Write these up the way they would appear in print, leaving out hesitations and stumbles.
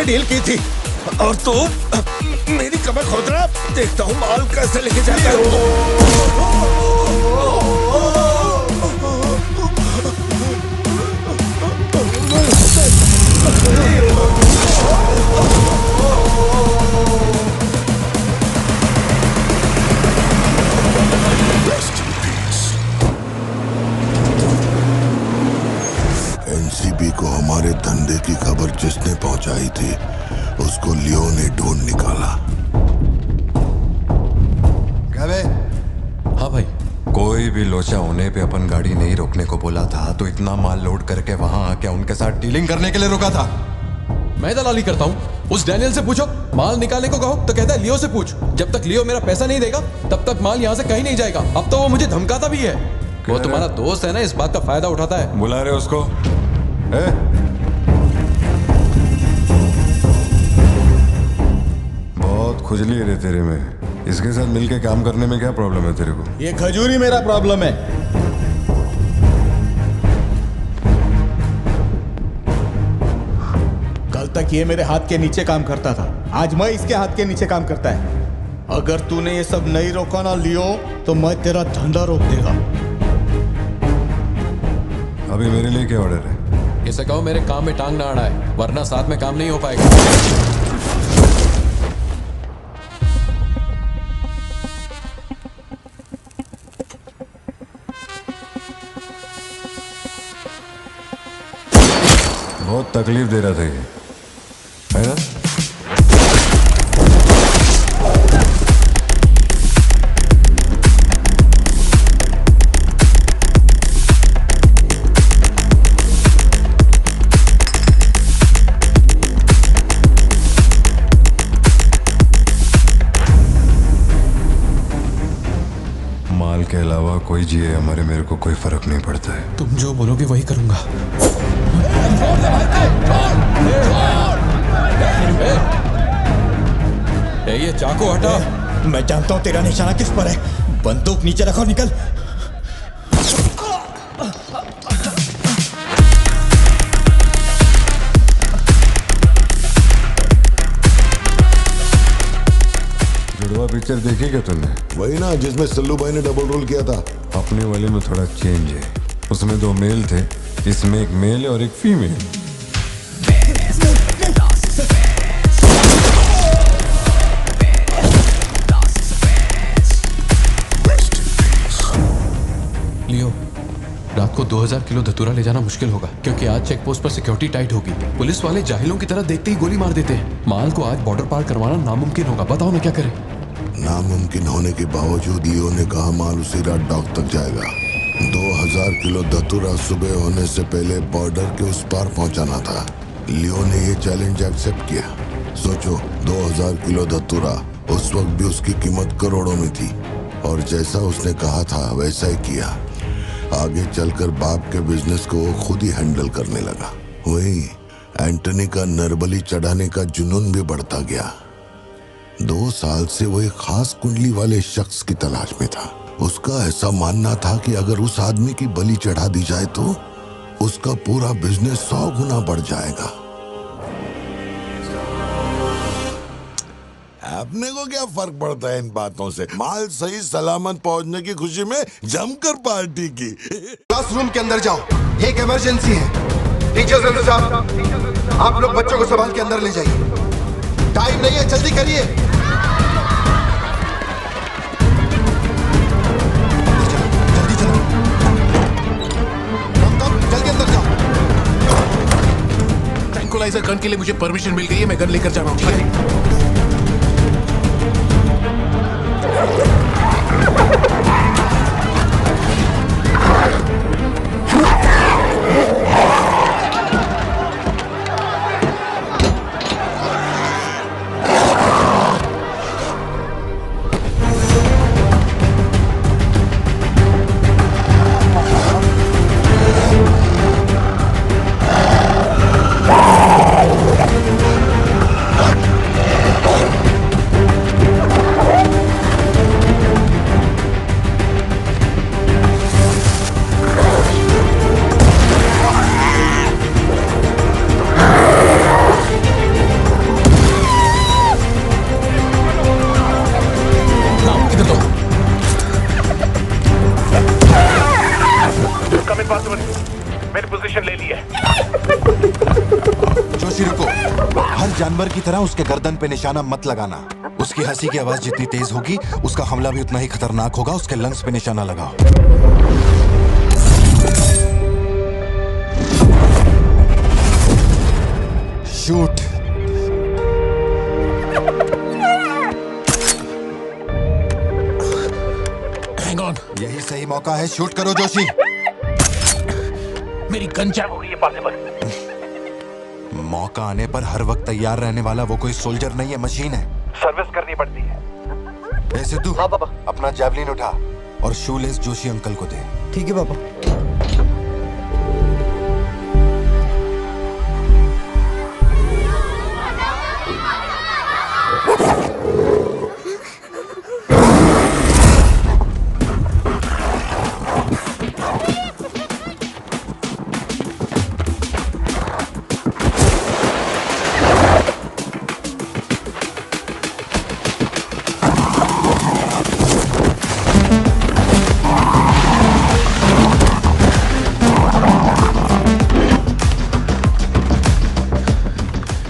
Deal की थी और तू मेरी कमर खोद रहा। देखता हूँ माल कैसे लेके जाता है। एनसीबी को हमारे धंधे की खबर जिसने पहुंचाई थी उसको लियो ने ढूंढ निकाला। क्या बे? हाँ भाई, कोई भी लोचा होने पे अपन गाड़ी नहीं रोकने को बोला था तो इतना माल लोड करके वहां आके उनके साथ डीलिंग करने के लिए रुका था। मैं दलाली करता हूँ? उस डैनियल से पूछो। माल निकालने को कहो तो कहता है लियो से पूछ। जब तक लियो मेरा पैसा नहीं देगा तब तक माल यहाँ से कहीं नहीं जाएगा। अब तो वो मुझे धमकाता भी है। वो तुम्हारा दोस्त है ना, इस बात का फायदा उठाता है। बुला रहे उसको? बहुत खुजली है रे तेरे में। इसके साथ मिलके काम करने में क्या प्रॉब्लम है तेरे को? ये खजूरी मेरा प्रॉब्लम है। कल तक ये मेरे हाथ के नीचे काम करता था, आज मैं इसके हाथ के नीचे काम करता है। अगर तूने ये सब नहीं रोका ना लियो तो मैं तेरा धंधा रोक देगा। अभी मेरे लिए क्या ऑर्डर है? इसे कहो मेरे काम में टांग ना अड़ाए, वरना साथ में काम नहीं हो पाएगा। बहुत तकलीफ दे रहा था ये, है ना? माल के अलावा कोई जिए हमारे, मेरे को कोई फर्क नहीं पड़ता है। तुम जो बोलोगे वही करूंगा। ये चाकू हटा। मैं जानता हूं तेरा निशाना किस पर है। बंदूक नीचे रखो, निकल। जुड़वा पिक्चर देखी क्या तुमने? वही ना जिसमें सल्लू भाई ने डबल रोल किया था। अपने वाले में थोड़ा चेंज है। उसमें 2 मेल थे, इसमें एक मेल है और एक फीमेल। लियो, रात को 2000 किलो धतूरा ले जाना मुश्किल होगा, क्योंकि आज चेक पोस्ट पर सिक्योरिटी टाइट होगी। पुलिस वाले जाहिलों की तरह देखते ही गोली मार देते हैं। माल को आज बॉर्डर पार करवाना नामुमकिन होगा। बताओ ना क्या करें? नामुमकिन होने के बावजूद लियो ने कहा माल उसी रात डॉक तक जाएगा। 2000 किलो धतूरा सुबह होने से पहले बॉर्डर के उस पार पहुंचाना था। लियो ने ये चैलेंज एक्सेप्ट किया। सोचो, 2000 किलो धतूरा उस वक्त भी उसकी कीमत करोड़ों में थी, और जैसा उसने कहा था वैसा ही किया। आगे चलकर बाप के बिजनेस को वो खुद ही हैंडल करने लगा। वही एंटनी का नरबली चढ़ाने का जुनून भी बढ़ता गया। 2 साल से वो एक खास कुंडली वाले शख्स की तलाश में था। उसका ऐसा मानना था कि अगर उस आदमी की बलि चढ़ा दी जाए तो उसका पूरा बिजनेस 100 गुना बढ़ जाएगा। अपने को क्या फर्क पड़ता है इन बातों से? माल सही सलामत पहुंचने की खुशी में जमकर पार्टी की। क्लासरूम के अंदर जाओ, एक इमरजेंसी है। टीचर्स साहब, आप लोग बच्चों को संभाल के अंदर ले जाइए। टाइम नहीं है, जल्दी करिए। जल्दी चलो, जल्दी अंदर जाओ। ट्रैंकुलाइजर गन के लिए मुझे परमिशन मिल गई है, मैं गन लेकर जा रहा हूँ। ठीक है? जानवर की तरह उसके गर्दन पे निशाना मत लगाना। उसकी हंसी की आवाज जितनी तेज होगी उसका हमला भी उतना ही खतरनाक होगा। उसके लंग्स पे निशाना लगाओ। शूट। हैंग ऑन, यही सही मौका है, शूट करो जोशी। मेरी गन जैम हो गई है पार्थिबन। मौका आने पर हर वक्त तैयार रहने वाला वो कोई सोल्जर नहीं है, मशीन है। सर्विस करनी पड़ती है। ऐसे तू हाँ पापा, अपना जैवलिन उठा और शूलेस जोशी अंकल को दे। ठीक है पापा।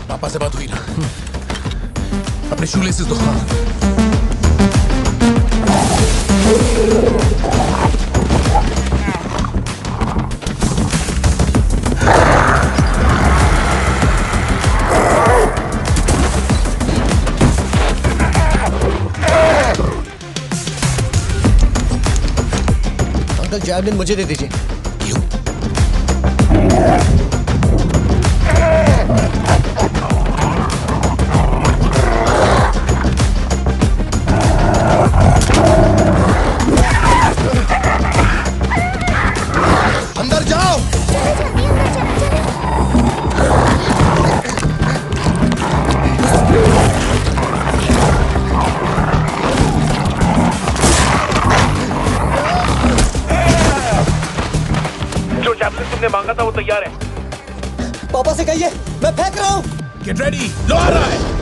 पापा से बात हुई ना? अपने शूलेसेस दो। अंकल जैवलिन मुझे दे दीजिए। क्यों? अंदर जाओ। जो जैवलिन तुमने मांगा था वो तैयार है। पापा से कहिए मैं फेंक रहा हूँ। गेट रेडी, लो आ रहा है।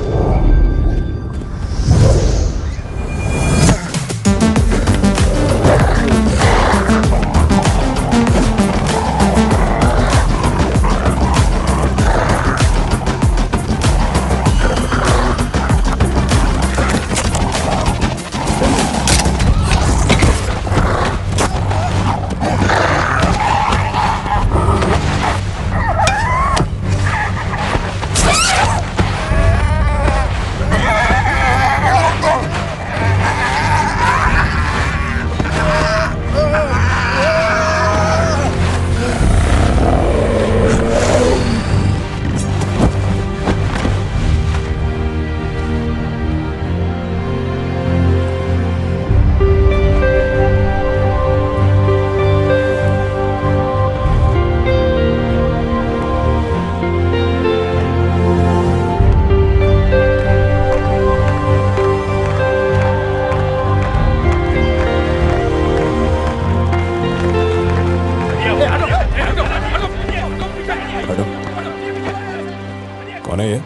कौन है ये?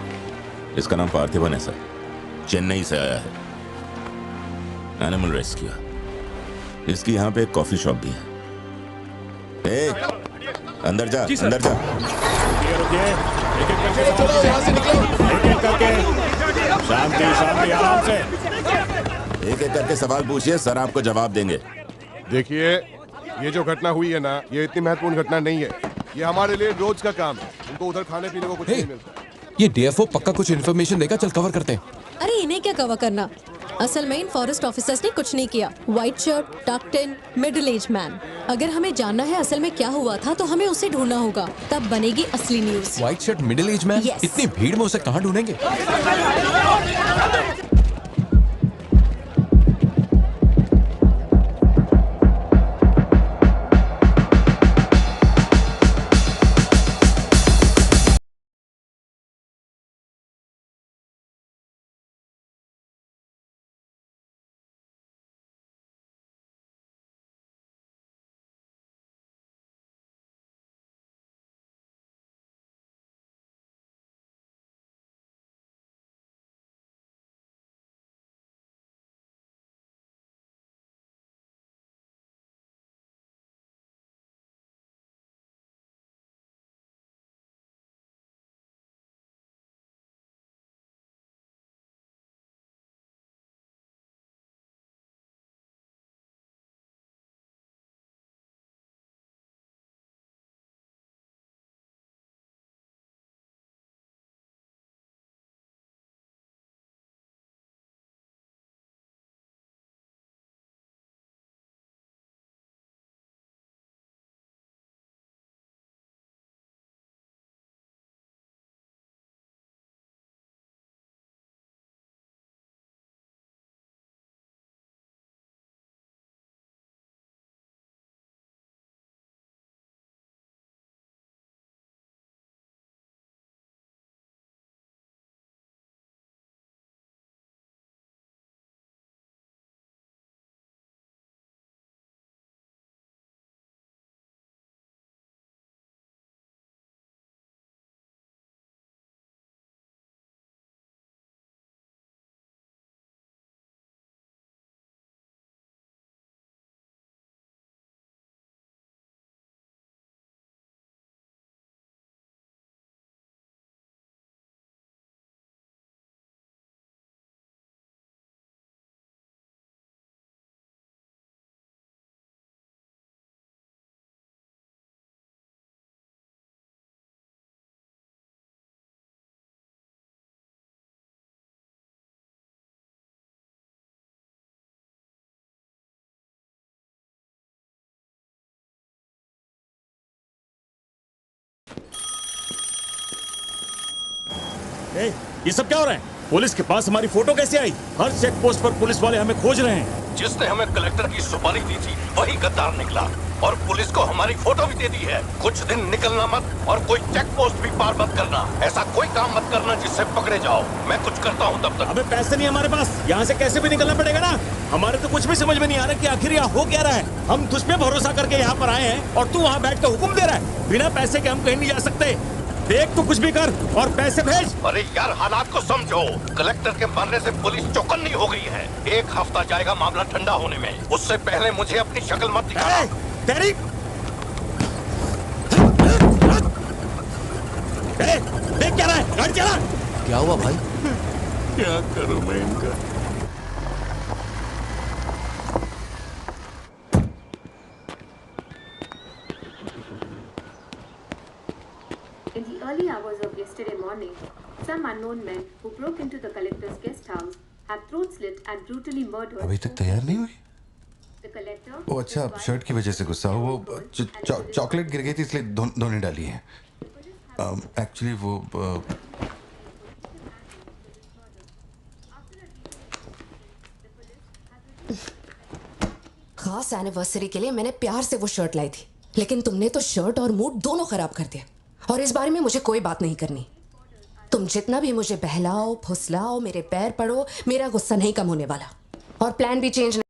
इसका नाम पार्थिबन है सर, चेन्नई से आया है। Animal rescue. इसकी यहाँ पे एक कॉफी शॉप भी है। ए, अंदर जा, अंदर जा। शांति शांति, आराम से। एक एक करके सवाल पूछिए, सर आपको जवाब देंगे। देखिए, ये जो घटना हुई है ना, ये इतनी महत्वपूर्ण घटना नहीं है। ये हमारे लिए रोज का काम है। उनको उधर खाने पीने को कुछ नहीं मिलता। ये डीएफओ पक्का कुछ इन्फॉर्मेशन देगा, चल कवर करते हैं। अरे इन्हें क्या कवर करना, असल में इन फॉरेस्ट ऑफिसर्स ने कुछ नहीं किया। व्हाइट शर्ट, टक्ड इन, मिडिल एज मैन। अगर हमें जानना है असल में क्या हुआ था तो हमें उसे ढूंढना होगा, तब बनेगी असली news. White shirt, middle age man, इतनी भीड़ में उसे कहाँ ढूंढेंगे? ये सब क्या हो रहा है? पुलिस के पास हमारी फोटो कैसे आई? हर चेक पोस्ट पर पुलिस वाले हमें खोज रहे हैं। जिसने हमें कलेक्टर की सुपारी दी थी वही गद्दार निकला और पुलिस को हमारी फोटो भी दे दी है। कुछ दिन निकलना मत और कोई चेक पोस्ट भी पार मत करना। ऐसा कोई काम मत करना जिससे पकड़े जाओ। मैं कुछ करता हूँ तब तक। अबे पैसे नहीं हमारे पास, यहाँ से कैसे भी निकलना पड़ेगा ना। हमारे तो कुछ भी समझ में नहीं आ रहा कि आखिर यहाँ हो क्या रहा है। हम तुझ पे भरोसा करके यहाँ पर आए हैं और तू वहाँ बैठ कर हुक्म दे रहा है। बिना पैसे के हम कहीं नहीं जा सकते। देख तो कुछ भी कर और पैसे भेज। अरे यार हालात को समझो। कलेक्टर के मरने से पुलिस चौकन्नी हो गई है। 1 हफ्ता जाएगा मामला ठंडा होने में। उससे पहले मुझे अपनी शक्ल मत दिखाना। तेरी देख क्या रहा है? गाड़ी चला। क्या हुआ भाई? क्या करूं मैं इनका? In the early hours of yesterday morning, some unknown men who broke into the collector's guest house have throat slit and brutally murdered. अभी तक तैयार नहीं हुई? The collector. वो अच्छा शर्ट की वजह से गुस्सा हो। वो चॉकलेट गिर गई थी इसलिए धोने डाली है। एक्चुअली वो खास एनिवर्सरी के लिए मैंने प्यार से वो शर्ट लाई थी, लेकिन तुमने तो शर्ट और मूड दोनों खराब कर दिया। और इस बारे में मुझे कोई बात नहीं करनी। तुम जितना भी मुझे बहलाओ फुसलाओ, मेरे पैर पड़ो, मेरा गुस्सा नहीं कम होने वाला और प्लान भी चेंज नहीं।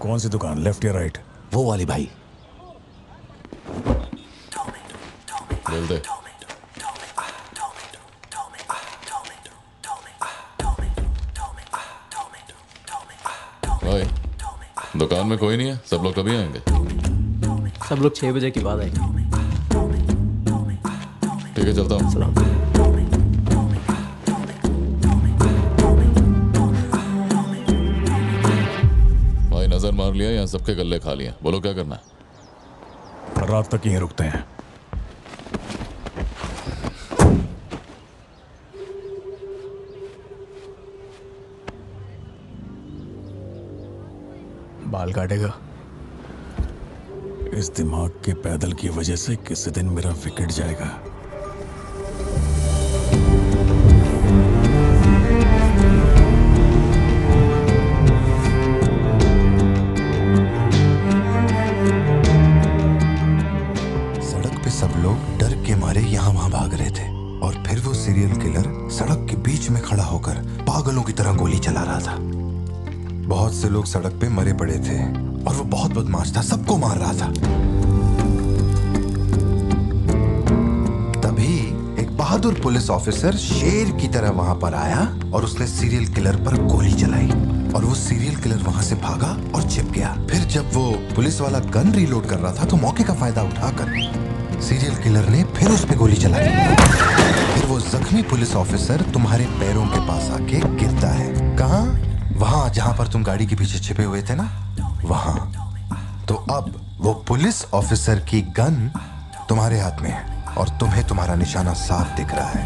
कौन सी दुकान, लेफ्ट या राइट? वो वाली भाई। बोल दे। भाई दुकान में कोई नहीं है, सब लोग कभी आएंगे? सब लोग 6 बजे के बाद आएंगे। ठीक है चलता हूँ। नजर मार लिया, यहाँ सबके गल्ले खा लिए। बोलो क्या करना है? रात तक यहीं रुकते हैं। बाल काटेगा? इस दिमाग के पैदल की वजह से किसी दिन मेरा विकेट जाएगा। सब लोग डर के मारे यहाँ वहां भाग रहे थे और फिर वो सीरियल किलर सड़क के बीच में खड़ा होकर पागलों की तरह गोली चला रहा था। बहुत से लोग सड़क पे मरे पड़े थे और वो बहुत बदमाश था, सबको मार रहा था। तभी एक बहादुर पुलिस ऑफिसर शेर की तरह वहां पर आया और उसने सीरियल किलर पर गोली चलाई और वो सीरियल किलर वहां से भागा और छिप गया। फिर जब वो पुलिस वाला गन रीलोड कर रहा था तो मौके का फायदा उठाकर सीरियल किलर ने फिर उस पे गोली चलाई। फिर वो जख्मी पुलिस ऑफिसर तुम्हारे पैरों के पास आके गिरता है। कहाँ? वहां जहां पर तुम गाड़ी के पीछे छिपे हुए थे ना, वहां। तो अब वो पुलिस ऑफिसर की गन तुम्हारे हाथ में है और तुम्हें तुम्हारा निशाना साफ दिख रहा है।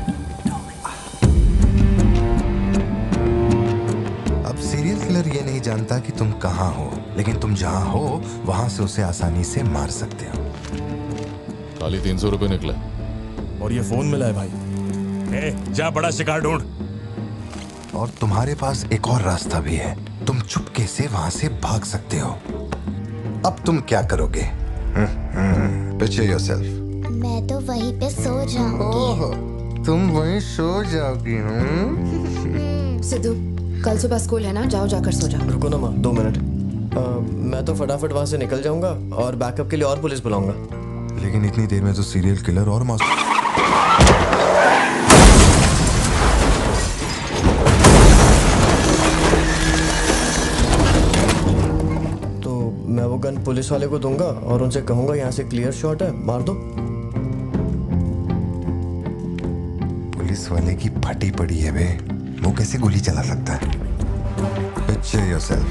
अब सीरियल किलर ये नहीं जानता कि तुम कहाँ हो, लेकिन तुम जहां हो वहां से उसे आसानी से मार सकते हो। खाली 300 रुपए निकले और ये फोन मिला है भाई। जा बड़ा शिकार ढूंढ। और तुम्हारे पास एक और रास्ता भी है, तुम चुपके से वहां से भाग सकते हो। अब तुम क्या करोगे? Picture yourself. मैं तो वहीं पे सो जाऊंगी। तुम वहीं सो जाओगी? सिद्धू, कल सुबह स्कूल है ना, जाओ जाकर सो जाओ। रुको ना माँ, 2 मिनट। मैं तो फटाफट वहां से निकल जाऊंगा और बैकअप के लिए और पुलिस बुलाऊंगा। लेकिन इतनी देर में तो सीरियल किलर और तो मैं वो गन पुलिस वाले को दूंगा और उनसे कहूंगा यहाँ से क्लियर शॉट है, मार दो। पुलिस वाले की फटी पड़ी है बे, वो कैसे गोली चला सकता है? Picture yourself.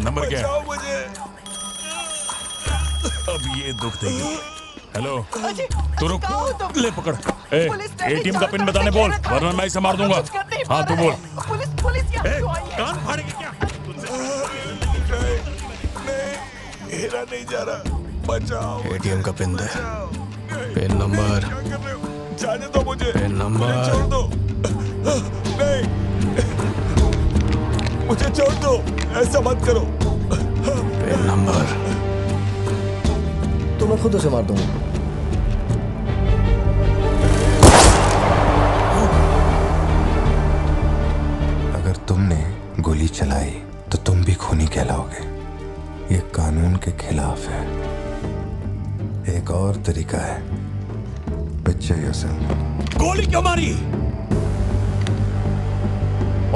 नंबर क्या है? अब ये दुख देगी। हेलो, तू रुक, ले पकड़। एटीएम का पिन बताने बोल, वरना मैं इसे मार दूंगा। हाँ तू बोल। कान फाड़ेगी क्या? मेरा नहीं जा रहा, बचाओ। एटीएम का पिन दे। Pin number. जाने दो मुझे। Pin number. छोड़ दो। नहीं, मुझे छोड़ दो, ऐसा मत करो। Pin number. तो मैं खुद उसे मार दूंगा। अगर तुमने गोली चलाई तो तुम भी खूनी कहलाओगे। ये कानून के खिलाफ है। एक और तरीका है। Picture yourself. गोली क्यों मारी?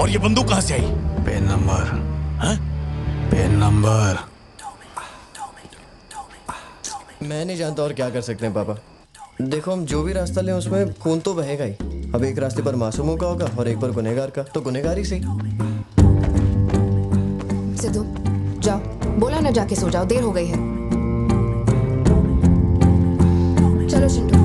और ये बंदूक कहां से आई? Pin number. हाँ? Pin number. मैं नहीं जानता और क्या कर सकते हैं पापा। देखो, हम जो भी रास्ता लें उसमें खून तो बहेगा ही। अब एक रास्ते पर मासूमों का होगा और एक पर गुनहगार का, तो गुनहगार ही सही। सिद्धू जाओ, बोला ना जाके सो जाओ, देर हो गई है। चलो चिंटू।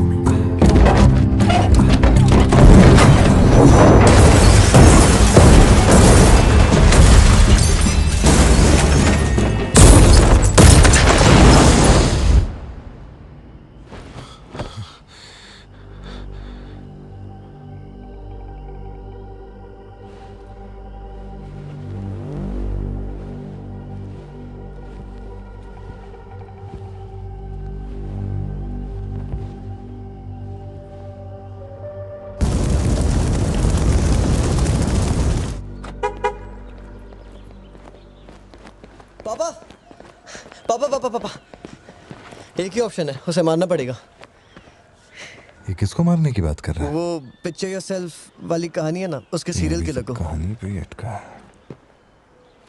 पापा पापा पापा पापा, एक ही ऑप्शन है, उसे मारना पड़ेगा। ये किसको मारने की बात कर रहा है? वो पिक्चर योरसेल्फ वाली कहानी है ना, उसके सीरियल किलर को। कहानी पे ही अटका है।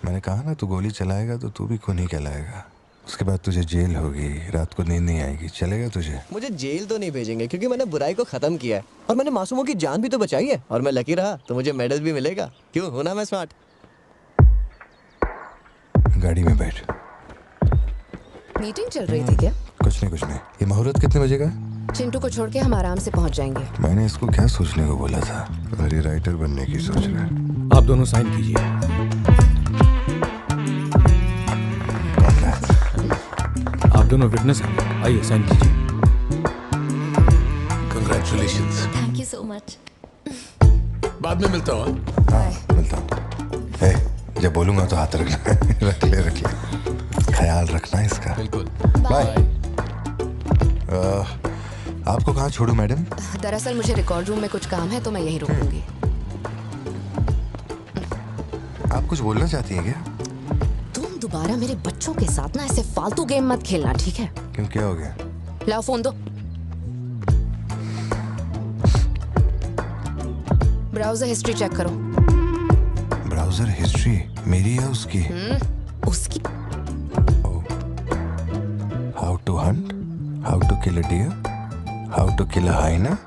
मैंने कहा ना, तू गोली चलाएगा तो तू भी खूनी कहलाएगा। उसके बाद तुझे जेल होगी, रात को नींद नहीं आएगी। चलेगा तुझे? मुझे जेल तो नहीं भेजेंगे, क्योंकि मैंने बुराई को खत्म किया है और मैंने मासूमों की जान भी तो बचाई है। और मैं लकी रहा तो मुझे मेडल भी मिलेगा। क्यों, होना मैं स्मार्ट। गाड़ी में बैठ। मीटिंग चल रही थी क्या? कुछ नहीं। ये मुहूर्त कितने बजे का? चिंटू को छोड़ के हम आराम से पहुंच जाएंगे। मैंने इसको क्या सोचने को बोला था? मेरी राइटर बनने की सोच रहा है। आप दोनों साइन कीजिए। आप दोनों विटनेस हैं, आइए साइन कीजिए। Congratulations. Thank you so much. बाद में मिलता हूँ। हाँ, मिलता हूँ। जब बोलूंगा तो हाथ रखना। रख ले। ख्याल रखना इसका। बिल्कुल। बाय। आपको कहाँ छोड़ूं मैडम? दरअसल मुझे रिकॉर्ड रूम में कुछ काम है तो मैं यहीं रुकूंगी। आप कुछ बोलना चाहती हैं क्या? तुम दोबारा मेरे बच्चों के साथ ना ऐसे फालतू गेम मत खेलना, ठीक है? क्यों, क्या हो गया? लाओ फोन दो। ब्राउजर हिस्ट्री चेक करो। ब्राउजर हिस्ट्री मेरी या उसकी? उसकी। How to hunt, how to kill a deer, how to kill a hyena,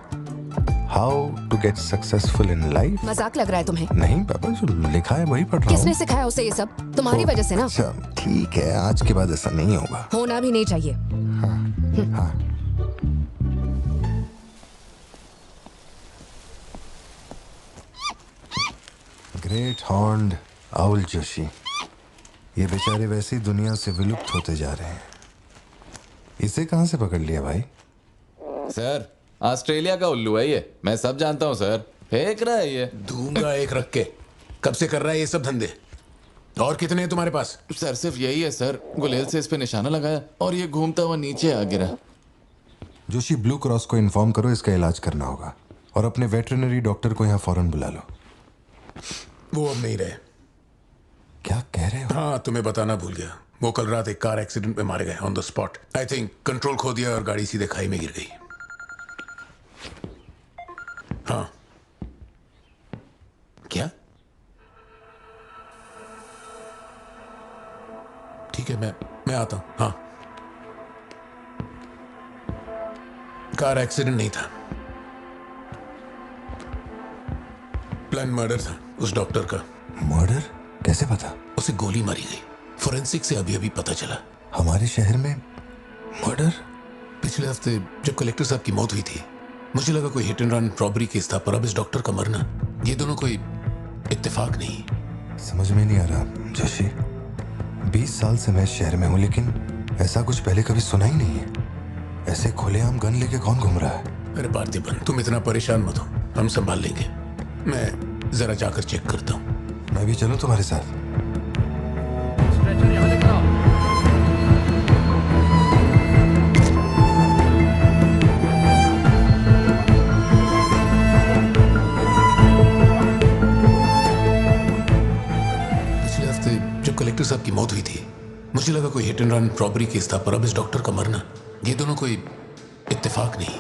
how to get successful in life. मजाक लग रहा है तुम्हें? नहीं पापा, जो लिखा है वही पढ़ रहा हूँ। किसने सिखाया उसे ये सब? तुम्हारी वजह से ना। अच्छा ठीक है, आज के बाद ऐसा नहीं होगा। होना भी नहीं चाहिए। हाँ। ग्रेट हॉर्न्ड आउल जोशी, ये बेचारे वैसे ही दुनिया से विलुप्त होते जा रहे हैं। इसे कहाँ से पकड़ लिया भाई? सर, ऑस्ट्रेलिया का उल्लू है ये, मैं सब जानता हूँ सर। फेंक रहा है ये। दूंगा एक रख के। कब से कर रहा है ये सब धंधे? और कितने हैं तुम्हारे पास? सर सिर्फ यही है सर। गुलेल से इस पे निशाना लगाया और ये घूमता हुआ नीचे आ गिरा। जोशी, ब्लू क्रॉस को इन्फॉर्म करो, इसका इलाज करना होगा। और अपने वेटरनरी डॉक्टर को यहाँ फौरन बुला लो। वो अब नहीं रहे। क्या कह रहे हो? हाँ, तुम्हें बताना भूल गया। वो कल रात एक कार एक्सीडेंट में मारे गए on the spot. I think control खो दिया और गाड़ी सीधे खाई में गिर गई। हाँ। क्या? ठीक है, मैं आता हूँ। हाँ, कार एक्सीडेंट नहीं था, प्लान मर्डर था उस डॉक्टर का। मर्डर? कैसे पता? उसे गोली मारी गई, फोरेंसिक से अभी अभी पता चला। हमारे शहर में मर्डर? पिछले हफ्ते जब कलेक्टर साहब की मौत हुई थी, मुझे लगा कोई hit and run robbery case था, पर अब इस डॉक्टर का मरना, ये दोनों कोई इत्तेफाक नहीं। समझ में नहीं आ रहा जोशी। 20 साल से मैं इस शहर में हूँ, लेकिन ऐसा कुछ पहले कभी सुना ही नहीं है। ऐसे खुलेआम गन लेके कौन घूम रहा है? अरे पार्थिबन, तुम इतना परेशान मत हो, हम संभाल लेंगे। मैं जरा जाकर चेक करता हूँ। मैं भी चलूं तुम्हारे साथ? पिछले हफ्ते जब कलेक्टर साहब की मौत हुई थी, मुझे लगा कोई hit and run robbery case था, पर अब इस डॉक्टर का मरना, ये दोनों कोई इत्तेफाक नहीं।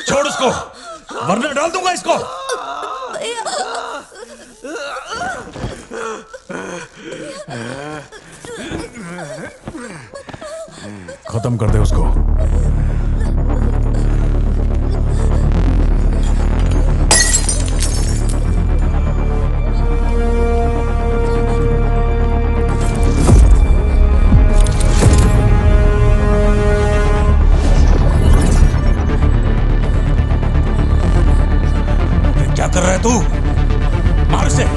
छोड़ उसको, वरना डाल दूंगा इसको। खत्म कर दे उसको। क्या कर रहा है तू? मार उसे।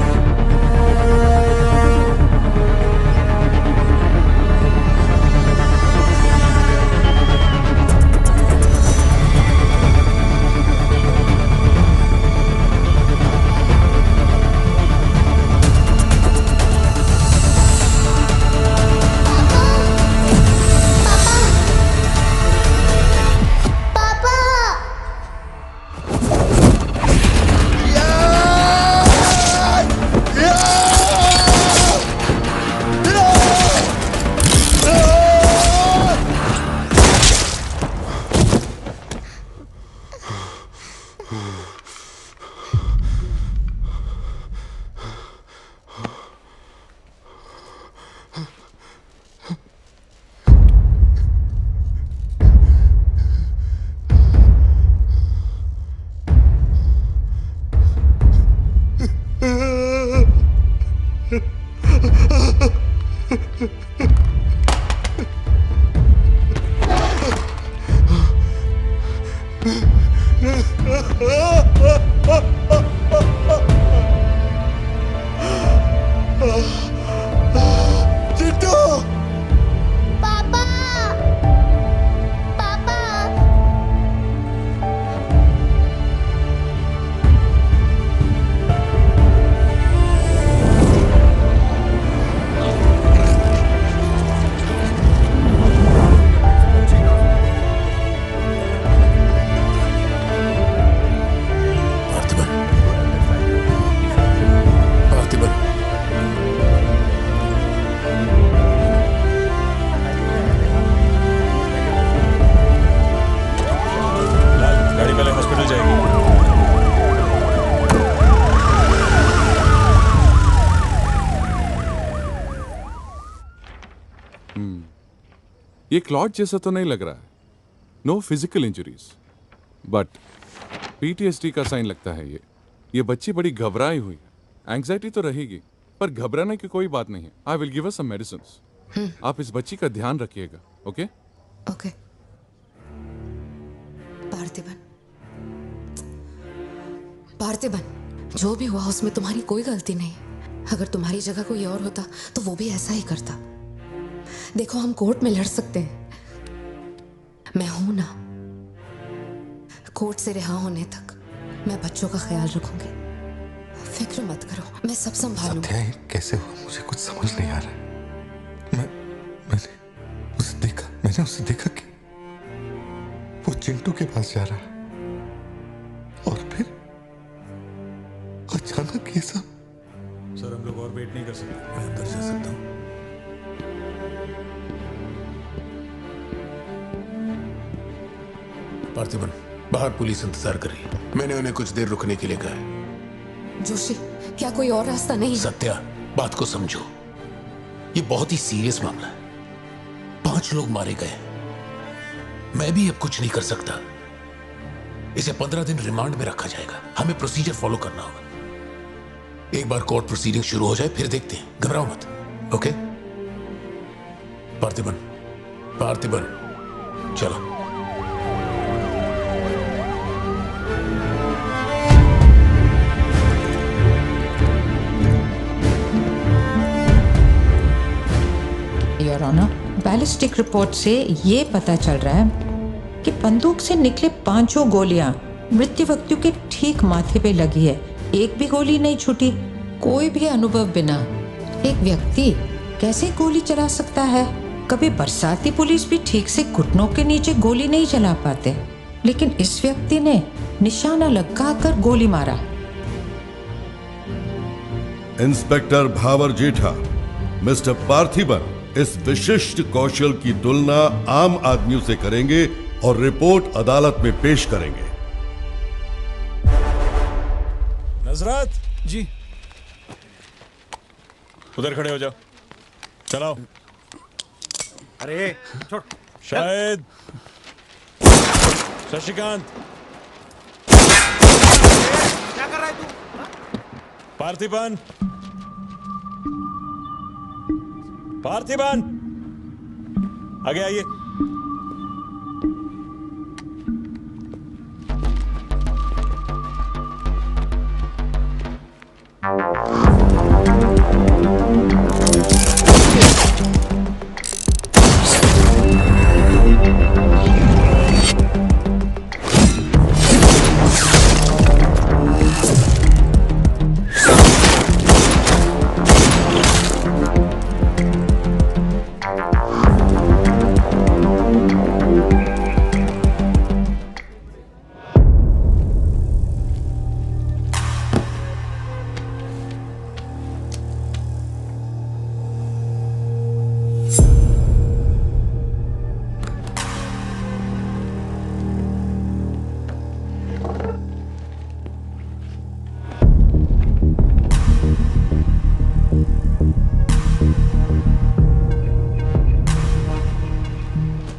ये क्लॉट जैसा तो नहीं लग रहा है। No physical injuries, but PTSD का साइन लगता है ये बच्ची बड़ी घबराई हुई है। एंग्जाइटी तो रहेगी, पर घबराने की कोई बात नहीं है। I will give us some medicine. आप इस बच्ची का ध्यान रखिएगा। Okay okay. पार्थिबन, पार्थिबन, जो भी हुआ उसमें तुम्हारी कोई गलती नहीं। अगर तुम्हारी जगह कोई और होता तो वो भी ऐसा ही करता। देखो, हम कोर्ट में लड़ सकते हैं, मैं हूं ना। कोर्ट से रिहा होने तक मैं बच्चों का ख्याल रखूंगी। फिक्र मत करो, मैं सब संभालूंगी। सत्या, ये कैसे हुआ मुझे कुछ समझ नहीं आ रहा है। मैंने उसे देखा कि वो चिंटू के पास जा रहा है और फिर अचानक ये सब। सर, हम लोग और वेट नहीं कर सकते। मैं अंदर जा सकता हूँ? पार्थिबन, बाहर पुलिस इंतजार कर रही है। मैंने उन्हें कुछ देर रुकने के लिए कहा है। जोशी, क्या कोई और रास्ता नहीं? सत्या, बात को समझो, ये बहुत ही सीरियस मामला है। 5 लोग मारे गए। मैं भी अब कुछ नहीं कर सकता। इसे 15 दिन रिमांड में रखा जाएगा। हमें प्रोसीजर फॉलो करना होगा। एक बार कोर्ट प्रोसीडिंग शुरू हो जाए फिर देखते हैं। घबराओ मत। ओके? पार्थिबन, पार्थिबन, चलो। योर ऑनर, बैलिस्टिक रिपोर्ट से ये पता चल रहा है कि बंदूक से निकले 5 गोलियां मृत्यु व्यक्ति के ठीक माथे पे लगी है। एक भी गोली नहीं छूटी। कोई भी अनुभव बिना एक व्यक्ति कैसे गोली चला सकता है? कभी बरसाती पुलिस भी ठीक से घुटनों के नीचे गोली नहीं चला पाते, लेकिन इस व्यक्ति ने निशाना लगाकर गोली मारा। इंस्पेक्टर भावर जेठा, मिस्टर पार्थिबन इस विशिष्ट कौशल की तुलना आम आदमियों से करेंगे और रिपोर्ट अदालत में पेश करेंगे। नजरत जी, उधर खड़े हो जाओ। चलाओ। अरे छोड़। शायद शशिकांत, क्या कर रहा है तू? पार्थिबन, पार्थिबन, आगे आइए।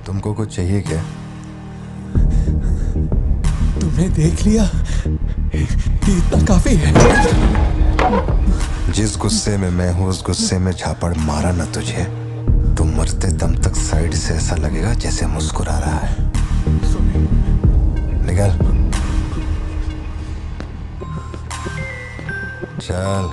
तुमको कुछ चाहिए क्या? तुमने देख लिया, इतना काफी है। जिस गुस्से में मैं हूं उस गुस्से में झापड़ मारा ना तुझे तो मरते दम तक साइड से ऐसा लगेगा जैसे मुस्कुरा रहा है। निकल, चल।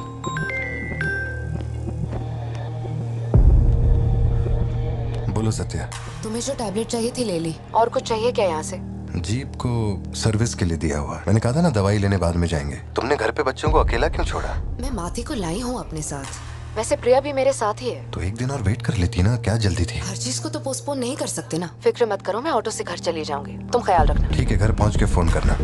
बोलो सत्या। तुम्हें जो टैबलेट चाहिए थी ले ली। और कुछ चाहिए क्या यहाँ से? जीप को सर्विस के लिए दिया हुआ। मैंने कहा था ना दवाई लेने बाद में जाएंगे। तुमने घर पे बच्चों को अकेला क्यों छोड़ा? मैं माथी को लाई हूँ अपने साथ। वैसे प्रिया भी मेरे साथ ही है। तो एक दिन और वेट कर लेती ना, क्या जल्दी थी? हर चीज को तो पोस्टपोन नहीं कर सकते ना। फिक्र मत करो, मैं ऑटो से घर चली जाऊंगी। तुम ख्याल रखना। ठीक है, घर पहुँच के फोन करना।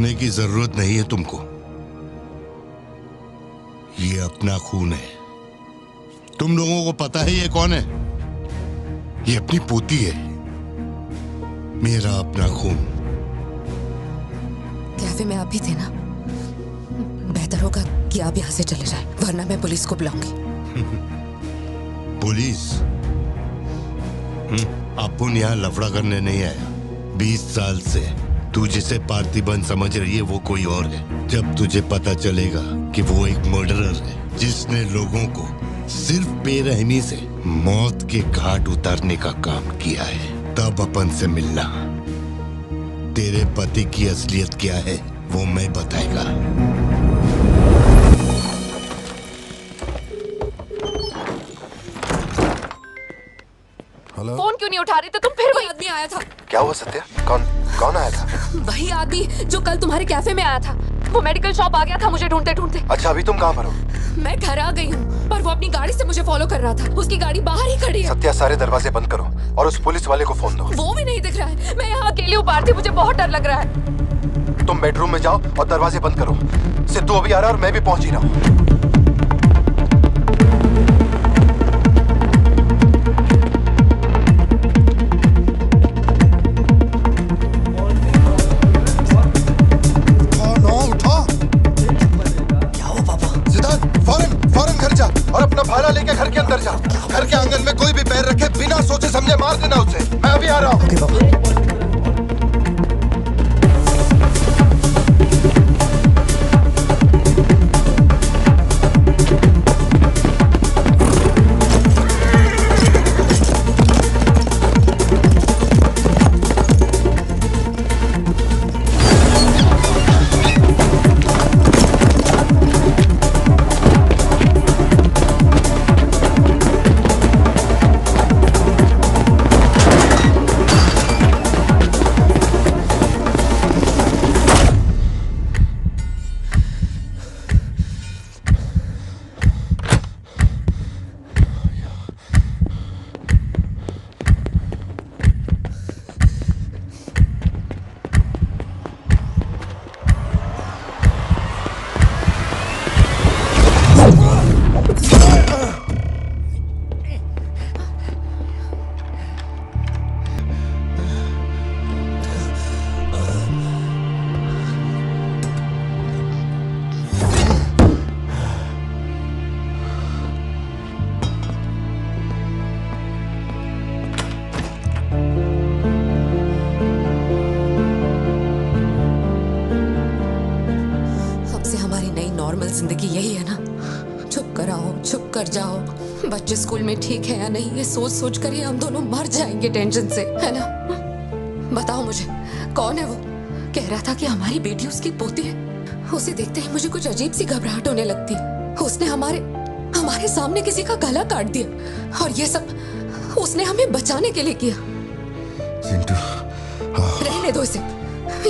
छुपने की जरूरत नहीं है तुमको। ये अपना खून है। तुम लोगों को पता है ये कौन है? ये अपनी पोती है, मेरा अपना खून। कैफे में आप भी थे ना? बेहतर होगा कि आप यहाँ से चले जाएं, वरना मैं पुलिस को बुलाऊंगी। पुलिस? अपन यहाँ लफड़ा करने नहीं आया। 20 साल से तू जिसे पार्थिबन समझ रही है वो कोई और है। जब तुझे पता चलेगा कि वो एक मर्डरर है जिसने लोगों को सिर्फ बेरहमी से मौत के घाट उतारने का काम किया है, तब अपन से मिलना। तेरे पति की असलियत क्या है वो मैं बताएगा। हेलो, फोन क्यों नहीं उठा रही थे तुम? फिर वही आदमी आया था। क्या हुआ सत्या? कौन आया था? वही आदमी जो कल तुम्हारे कैफे में आया था। वो मेडिकल शॉप आ गया था मुझे ढूंढते ढूंढते। अच्छा, अभी तुम कहाँ पर हो? मैं घर आ गई हूँ, पर वो अपनी गाड़ी से मुझे फॉलो कर रहा था। उसकी गाड़ी बाहर ही खड़ी है। सत्या, सारे दरवाजे बंद करो और उस पुलिस वाले को फोन दो। वो भी नहीं दिख रहा है। मैं यहाँ अकेली हूँ पार्थी, मुझे बहुत डर लग रहा है। तुम बेडरूम में जाओ और दरवाजे बंद करो। सिद्धू अभी आ रहा है और मैं भी पहुंच ही रहा हूँ। भाला लेके घर के अंदर जा। घर के आंगन में कोई भी पैर रखे बिना सोचे समझे मार देना उसे। मैं अभी आ रहा हूँ। ओके पापा। जिंदगी यही है ना, चुप कर आओ, चुप कर जाओ। बच्चे स्कूल में ठीक है या नहीं ये सोच सोच कर ही हम दोनों मर जाएंगे टेंशन से, है ना? बताओ मुझे, कौन है वो? कह रहा था कि हमारी बेटी उसकी पोती है। उसे देखते ही मुझे कुछ अजीब सी घबराहट होने लगती है। उसने हमारे सामने किसी का गला काट दिया और ये सब उसने हमें बचाने के लिए किया। चिंटू, रहने दो इसे,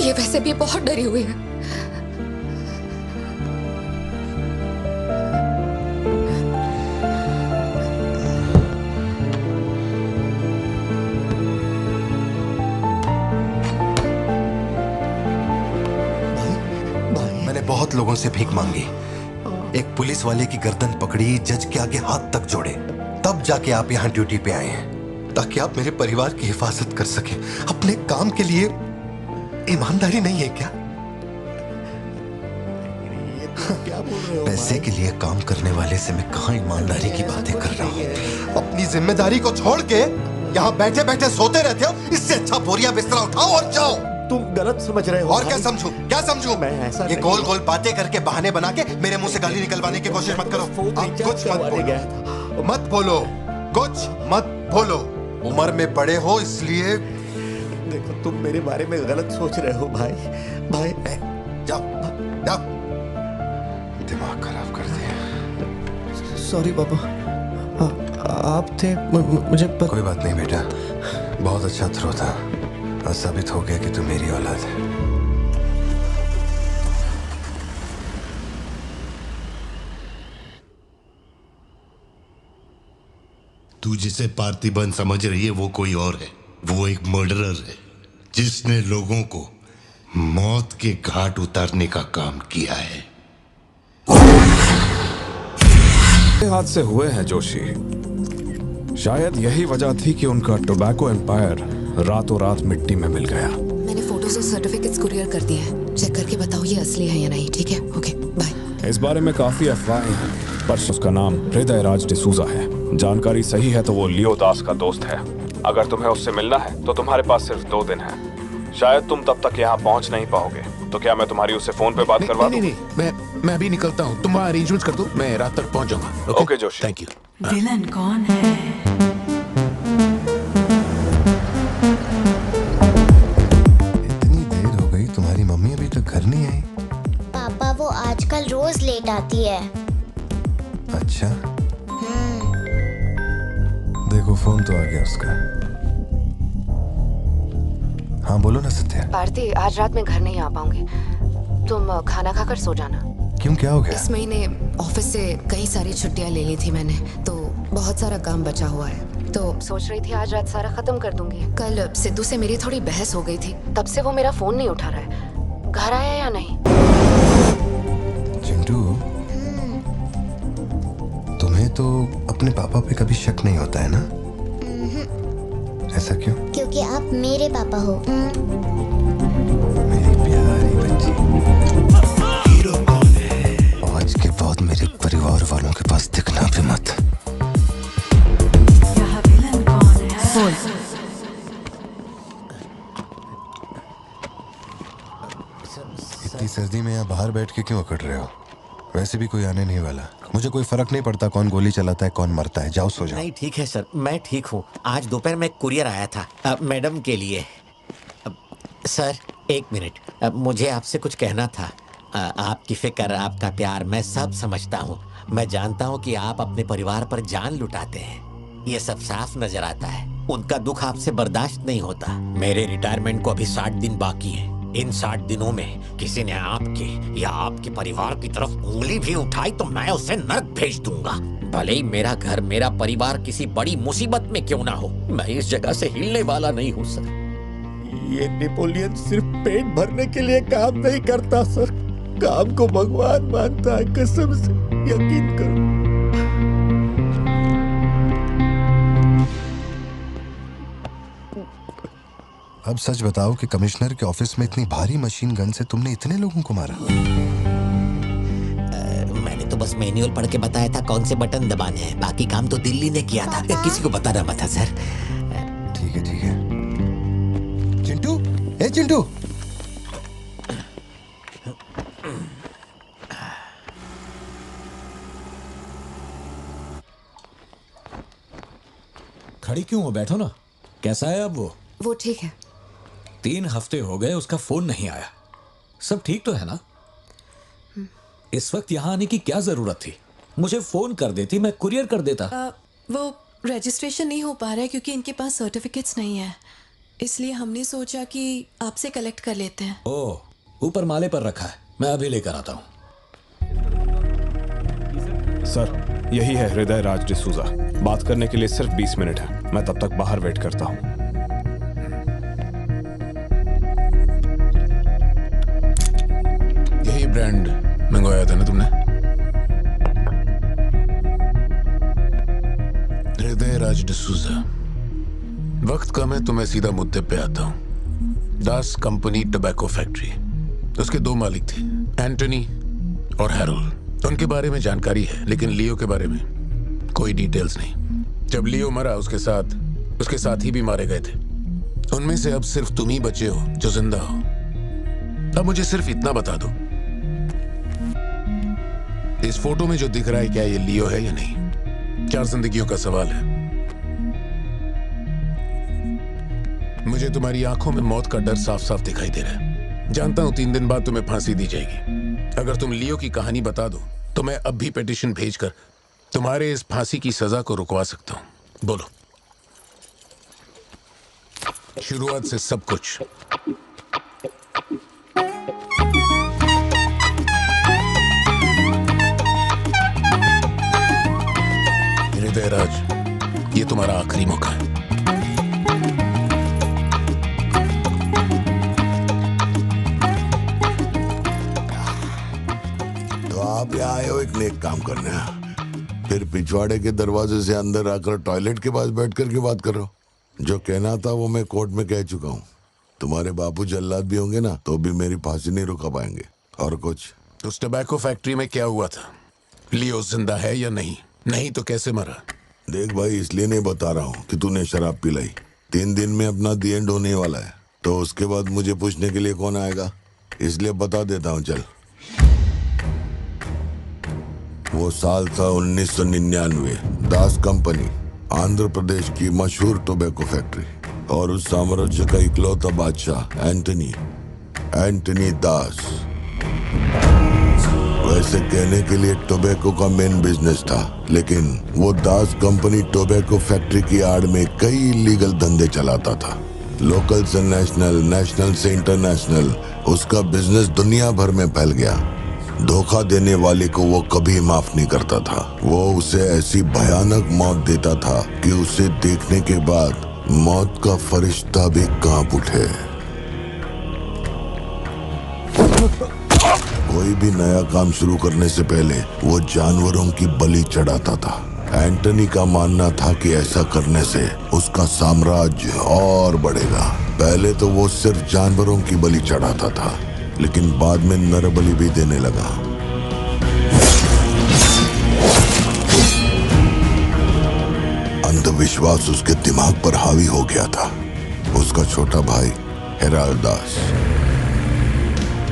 ये वैसे भी बहुत डरी हुई है। बहुत लोगों से भीख मांगी, एक पुलिस वाले की गर्दन पकड़ी, जज के आगे हाथ तक जोड़े, तब जाके आप यहाँ ड्यूटी पे आए हैं ताकि आप मेरे परिवार की हिफाजत कर सके। अपने काम के लिए ईमानदारी नहीं है क्या? क्या बोल रहे हो? पैसे के लिए काम करने वाले से मैं कहाँ ईमानदारी की बातें कर रहा हूँ? अपनी जिम्मेदारी को छोड़ के यहाँ बैठे बैठे सोते रहते हो। इससे अच्छा बोरिया बिस्तरा उठाओ और जाओ। तुम गलत समझ रहे हो। और क्या समझूं? क्या समझूं? मैं ऐसा ये गोल गोल बातें करके बहाने बना के मेरे मुंह से गाली निकलवाने की कोशिश मत करो। आप कुछ मत बोलो, मत बोलो, कुछ मत बोलो। उम्र में बड़े हो इसलिए। देखो तुम मेरे बारे में गलत सोच रहे हो भाई। जाओ जाओ, दिमाग खराब कर दिया। सॉरी पापा, आप थे मुझे कोई बात नहीं बेटा, बहुत अच्छा थ्रो था। साबित हो गया कि तू मेरी औलाद है। तू जिसे पार्थिबन समझ रही है वो कोई और है। वो एक मर्डरर है जिसने लोगों को मौत के घाट उतारने का काम किया है। हादसे हुए हैं जोशी। शायद यही वजह थी कि उनका टोबैको एम्पायर रातों रात मिट्टी में मिल गया। मैंने फोटोज और सर्टिफिकेट्स कुरियर कर दिए हैं। चेक करके बताओ ये असली है या नहीं। ठीक है, ओके, बाय। इस बारे में काफी अफवाहें हैं, पर उसका नाम हृदय राज डिसूजा है। जानकारी सही है तो वो लियो दास का दोस्त है। अगर तुम्हें उससे मिलना है तो तुम्हारे पास सिर्फ 2 दिन है। शायद तुम तब तक यहाँ पहुँच नहीं पाओगे, तो क्या मैं तुम्हारी उससे फोन पे बात करवा दूं? नहीं, मैं अभी निकलता हूँ। तुम वहाँ अरेंजमेंट्स कर दो, मैं रात तक पहुँच जाऊंगा। Okay Joshi, thank you. Villain कौन है? इतनी देर हो गई, तुम्हारी मम्मी अभी तक घर नहीं आई? पापा वो आजकल रोज लेट आती है। अच्छा, देखो फोन तो आ गया उसका। हाँ बोलो ना सत्या। भारती, आज रात में घर नहीं आ पाऊंगी। तुम खाना खाकर सो जाना। क्यों, क्या हो गया? इस महीने ऑफिस से कई सारी छुट्टियां ले ली थी मैंने, तो बहुत सारा काम बचा हुआ है। तो सोच रही थी आज रात सारा खत्म कर दूंगी। कल सिद्धू से मेरी थोड़ी बहस हो गई थी, तब से वो मेरा फोन नहीं उठा रहा है। घर आया या नहीं? चिंटू, तुम्हें तो अपने पापा पे कभी शक नहीं होता है ना? ऐसा क्यों? क्योंकि आप मेरे पापा हो। मेरी प्यारी बच्ची। आज के बाद मेरे परिवार वालों के पास दिखना भी मत। इतनी सर्दी में यहाँ बाहर बैठ के क्यों अकड़ रहे हो? वैसे भी कोई आने नहीं वाला। मुझे कोई फर्क नहीं पड़ता कौन गोली चलाता है कौन मरता है। जाओ सो जाओ। नहीं ठीक है सर, मैं ठीक हूँ। आज दोपहर में कुरियर आया था मैडम के लिए। सर 1 मिनट, मुझे आपसे कुछ कहना था। आपकी फिक्र, आपका प्यार मैं सब समझता हूँ। मैं जानता हूँ कि आप अपने परिवार पर जान लुटाते हैं, ये सब साफ नजर आता है। उनका दुख आपसे बर्दाश्त नहीं होता। मेरे रिटायरमेंट को अभी 60 दिन बाकी हैं। इन 60 दिनों में किसी ने आपके या आपके परिवार की तरफ उंगली भी उठाई तो मैं उसे नर्क भेज दूंगा। भले ही मेरा घर, मेरा परिवार किसी बड़ी मुसीबत में क्यों ना हो, मैं इस जगह से हिलने वाला नहीं हूँ सर। ये नेपोलियन सिर्फ पेट भरने के लिए काम नहीं करता सर, काम को भगवान मानता है। कसम से यकीन करो। अब सच बताओ कि कमिश्नर के ऑफिस में इतनी भारी मशीन गन से तुमने इतने लोगों को मारा? मैंने तो बस मैनुअल पढ़ के बताया था कौन से बटन दबाने हैं, बाकी काम तो दिल्ली ने किया था। किसी को बताना मत था सर। ठीक है ठीक है। चिंटू, ए चिंटू, खड़ी क्यों हो? बैठो ना। कैसा है अब वो ठीक है। 3 हफ्ते हो गए, उसका फोन नहीं आया। सब ठीक तो है ना? इस वक्त यहाँ आने की क्या जरूरत थी? मुझे फोन कर देती, मैं कुरियर कर देता। वो रजिस्ट्रेशन नहीं हो पा रहा है क्योंकि इनके पास सर्टिफिकेट्स नहीं है, इसलिए हमने सोचा कि आपसे कलेक्ट कर लेते हैं। ओह, ऊपर माले पर रखा है, मैं अभी लेकर आता हूँ। सर, यही है हृदय राज डिसूजा। बात करने के लिए सिर्फ 20 मिनट है। मैं तब तक बाहर वेट करता हूँ। यही ब्रांड मंगवाया था ना तुमने? हृदय राज डिसूजा। वक्त कम है तो मैं सीधा मुद्दे पे आता हूँ। दास कंपनी टोबैको फैक्ट्री, उसके 2 मालिक थे, एंटनी और हैरोल्ड। उनके बारे में जानकारी है, लेकिन लियो के बारे में कोई डिटेल्स नहीं। जब लियो मरा, उसके साथी भी मारे गए थे। उनमें से अब सिर्फ तुम ही बचे हो जो जिंदा हो। अब मुझे सिर्फ इतना बता दो, इस फोटो में जो दिख रहा है क्या ये लियो है या नहीं? 4 जिंदगियों का सवाल है। मुझे तुम्हारी आंखों में मौत का डर साफ साफ दिखाई दे रहा है। जानता हूं 3 दिन बाद तुम्हें फांसी दी जाएगी। अगर तुम लियो की कहानी बता दो तो मैं अब भी पिटीशन भेजकर तुम्हारे इस फांसी की सजा को रुकवा सकता हूं। बोलो। शुरुआत से सब कुछ। हृदय राज, ये तुम्हारा आखिरी मौका है। अपने एक काम करना है, फिर पिछवाड़े के दरवाजे से अंदर आकर टॉयलेट के पास बैठ कर के बात करो। जो कहना था वो मैं कोर्ट में कह चुका हूँ। तुम्हारे बापू जल्लाद भी होंगे ना तो भी मेरी फांसी नहीं रुका पाएंगे। और कुछ? उस टबैको फैक्ट्री में क्या हुआ था? लियो जिंदा है या नहीं? नहीं तो कैसे मरा? देख भाई, इसलिए नहीं बता रहा हूँ कि तूने शराब पिलाई। 3 दिन में अपना दी एंड होने वाला है, तो उसके बाद मुझे पूछने के लिए कौन आएगा, इसलिए बता देता हूँ। चल, वो साल था 1999। दास कंपनी, आंध्र प्रदेश की मशहूर टोबैको फैक्ट्री, और उस साम्राज्य का इकलौता बादशाह एंटनी दास। वैसे कहने के लिए टोबैको का मेन बिजनेस था, लेकिन वो दास कंपनी टोबैको फैक्ट्री की आड़ में कई इलीगल धंधे चलाता था। लोकल से नेशनल, नेशनल से इंटरनेशनल, उसका बिजनेस दुनिया भर में फैल गया। धोखा देने वाले को वो कभी माफ नहीं करता था। वो उसे ऐसी भयानक मौत देता था कि उसे देखने के बाद मौत का फरिश्ता भी कांप उठे। कोई भी नया काम शुरू करने से पहले वो जानवरों की बलि चढ़ाता था। एंटनी का मानना था कि ऐसा करने से उसका साम्राज्य और बढ़ेगा। पहले तो वो सिर्फ जानवरों की बलि चढ़ाता था, लेकिन बाद में नर बलि भी देने लगा। अंधविश्वास उसके दिमाग पर हावी हो गया था। उसका छोटा भाई हेराल्ड दास,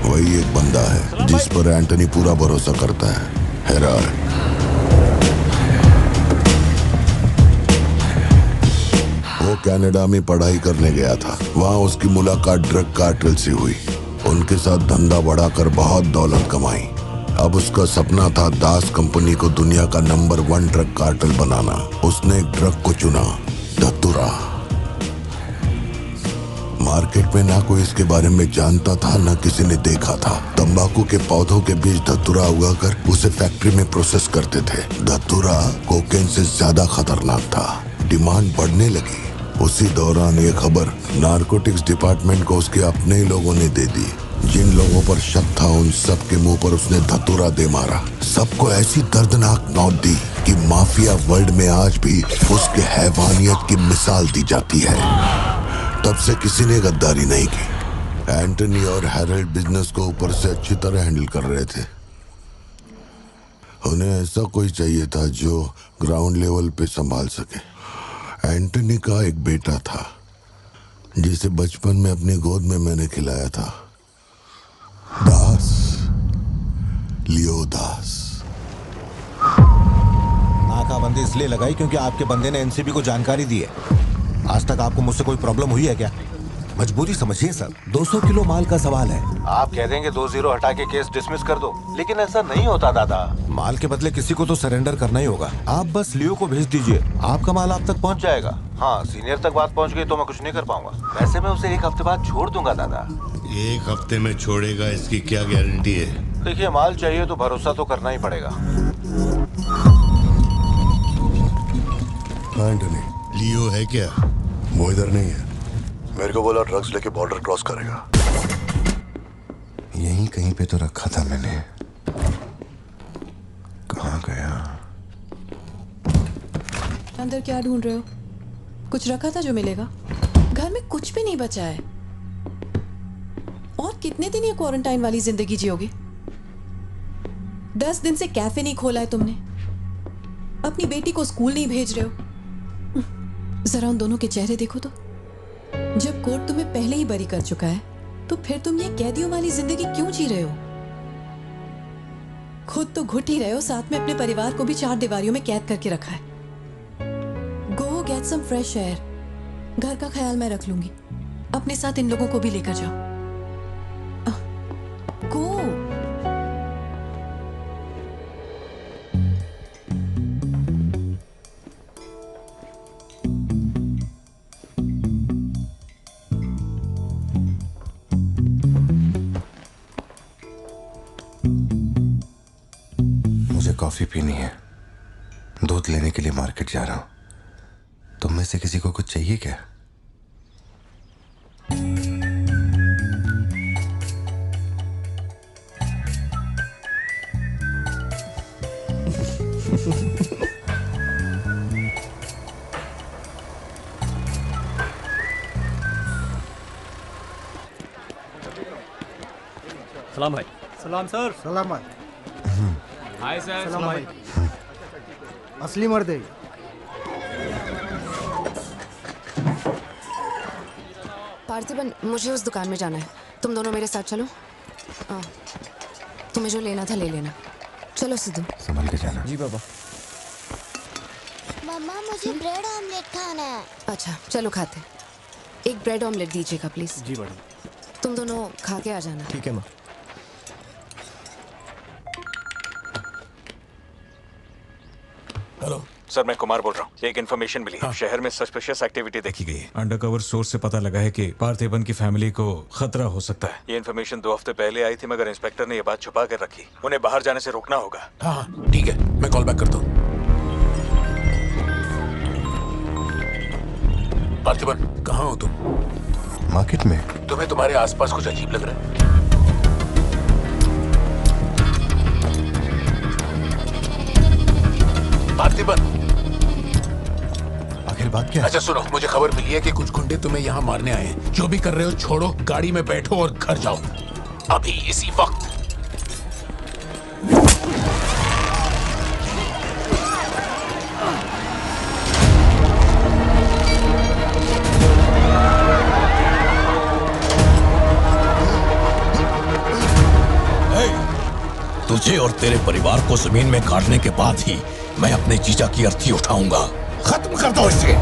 वही एक बंदा है जिस पर एंटनी पूरा भरोसा करता है। हेराल्ड वो कनाडा में पढ़ाई करने गया था। वहां उसकी मुलाकात ड्रग कार्टेल से हुई। उनके साथ धंधा बढ़ाकर बहुत दौलत कमाई। अब उसका सपना था दास कंपनी को दुनिया का नंबर 1 ड्रग कार्टेल बनाना। उसने एक ड्रग को चुना, धतूरा। मार्केट में ना कोई इसके बारे में जानता था, ना किसी ने देखा था। तंबाकू के पौधों के बीच धतूरा उगाकर उसे फैक्ट्री में प्रोसेस करते थे। धतूरा कोकेन से ज्यादा खतरनाक था। डिमांड बढ़ने लगी। उसी दौरान ये खबर नारकोटिक्स डिपार्टमेंट को उसके अपने ही लोगों ने दे दी। जिन लोगों पर शक था उन सब के मुंह पर उसने धतूरा दे मारा। सबको ऐसी दर्दनाक मौत दी कि माफिया वर्ल्ड में आज भी उसके हैवानियत की मिसाल दी जाती है। तब से किसी ने गद्दारी नहीं की। एंटनी और हैरल्ड बिजनेस को ऊपर से अच्छी तरह हैंडल कर रहे थे। उन्हें ऐसा कोई चाहिए था जो ग्राउंड लेवल पे संभाल सके। एंटनी का एक बेटा था जिसे बचपन में अपनी गोद में मैंने खिलाया था, दास, लियो दास। नाकाबंदी इसलिए लगाई क्योंकि आपके बंदे ने एनसीबी को जानकारी दी है। आज तक आपको मुझसे कोई प्रॉब्लम हुई है क्या? मजबूरी समझिए सर, 200 किलो माल का सवाल है। आप कह देंगे 2-0 हटा के केस डिसमिस कर दो, लेकिन ऐसा नहीं होता दादा। माल के बदले किसी को तो सरेंडर करना ही होगा। आप बस लियो को भेज दीजिए, आपका माल आप तक पहुंच जाएगा। हाँ, सीनियर तक बात पहुंच गई तो मैं कुछ नहीं कर पाऊंगा। वैसे मैं उसे 1 हफ्ते बाद छोड़ दूंगा दादा। 1 हफ्ते में छोड़ेगा, इसकी क्या गारंटी है? देखिए, माल चाहिए तो भरोसा तो करना ही पड़ेगा। एंटनी, लियो है क्या? वो इधर नहीं है। मेरे को बोला ड्रग्स लेके बॉर्डर क्रॉस करेगा। यहीं कहीं पे तो रखा था मैंने। कहाँ गया? अंदर क्या ढूंढ रहे हो? कुछ रखा था जो मिलेगा? घर में कुछ भी नहीं बचा है। और कितने दिन ये क्वारंटाइन वाली जिंदगी जियोगे? 10 दिन से कैफे नहीं खोला है तुमने। अपनी बेटी को स्कूल नहीं भेज रहे हो। जरा उन दोनों के चेहरे देखो तो। जब कोर्ट तुम्हें पहले ही बरी कर चुका है तो फिर तुम ये कैदियों वाली जिंदगी क्यों जी रहे हो? खुद तो घुट ही रहे हो, साथ में अपने परिवार को भी 4 दीवारियों में कैद करके रखा है। Go get some fresh air. घर का ख्याल मैं रख लूंगी। अपने साथ इन लोगों को भी लेकर जाओ। गो। कॉफी पीनी है, दूध लेने के लिए मार्केट जा रहा हूं। तुम में से किसी को कुछ चाहिए क्या? सलाम भाई। सलाम सर। सलाम भाई। Hi sir. सलाम भाई। असली मर्द है। पार्थिबन, मुझे उस दुकान में जाना है, तुम दोनों मेरे साथ चलो। तुम्हें जो लेना था ले लेना। चलो सिद्धू। संभल के जाना। जी बाबा। मम्मा मुझे ब्रेड ऑमलेट खाना है। अच्छा चलो खाते। एक ब्रेड ऑमलेट दीजिएगा प्लीज। जी मैडम। तुम दोनों खा के आ जाना। ठीक है माँ। हेलो सर, मैं कुमार बोल रहा हूँ। एक इन्फॉर्मेशन मिली है। शहर में सस्पिशियस एक्टिविटी देखी गई है। अंडरकवर सोर्स से पता लगा है कि पार्थिबन की फैमिली को खतरा हो सकता है। ये इन्फॉर्मेशन 2 हफ्ते पहले आई थी, मगर इंस्पेक्टर ने ये बात छुपा कर रखी। उन्हें बाहर जाने से रोकना होगा। हाँ ठीक है, मैं कॉल बैक करता हूँ। पार्थिबन, कहाँ हो तुम? मार्केट में। तुम्हें तुम्हारे आसपास कुछ अजीब लग रहा है? पार्थिबन, आखिर बात क्या है? अच्छा सुनो, मुझे खबर मिली है कि कुछ गुंडे तुम्हें यहाँ मारने आए हैं। जो भी कर रहे हो छोड़ो, गाड़ी में बैठो और घर जाओ अभी इसी वक्त। तुझे और तेरे परिवार को जमीन में गाड़ने के बाद ही मैं अपने जीजा की अर्थी उठाऊंगा। खत्म कर दो इसे।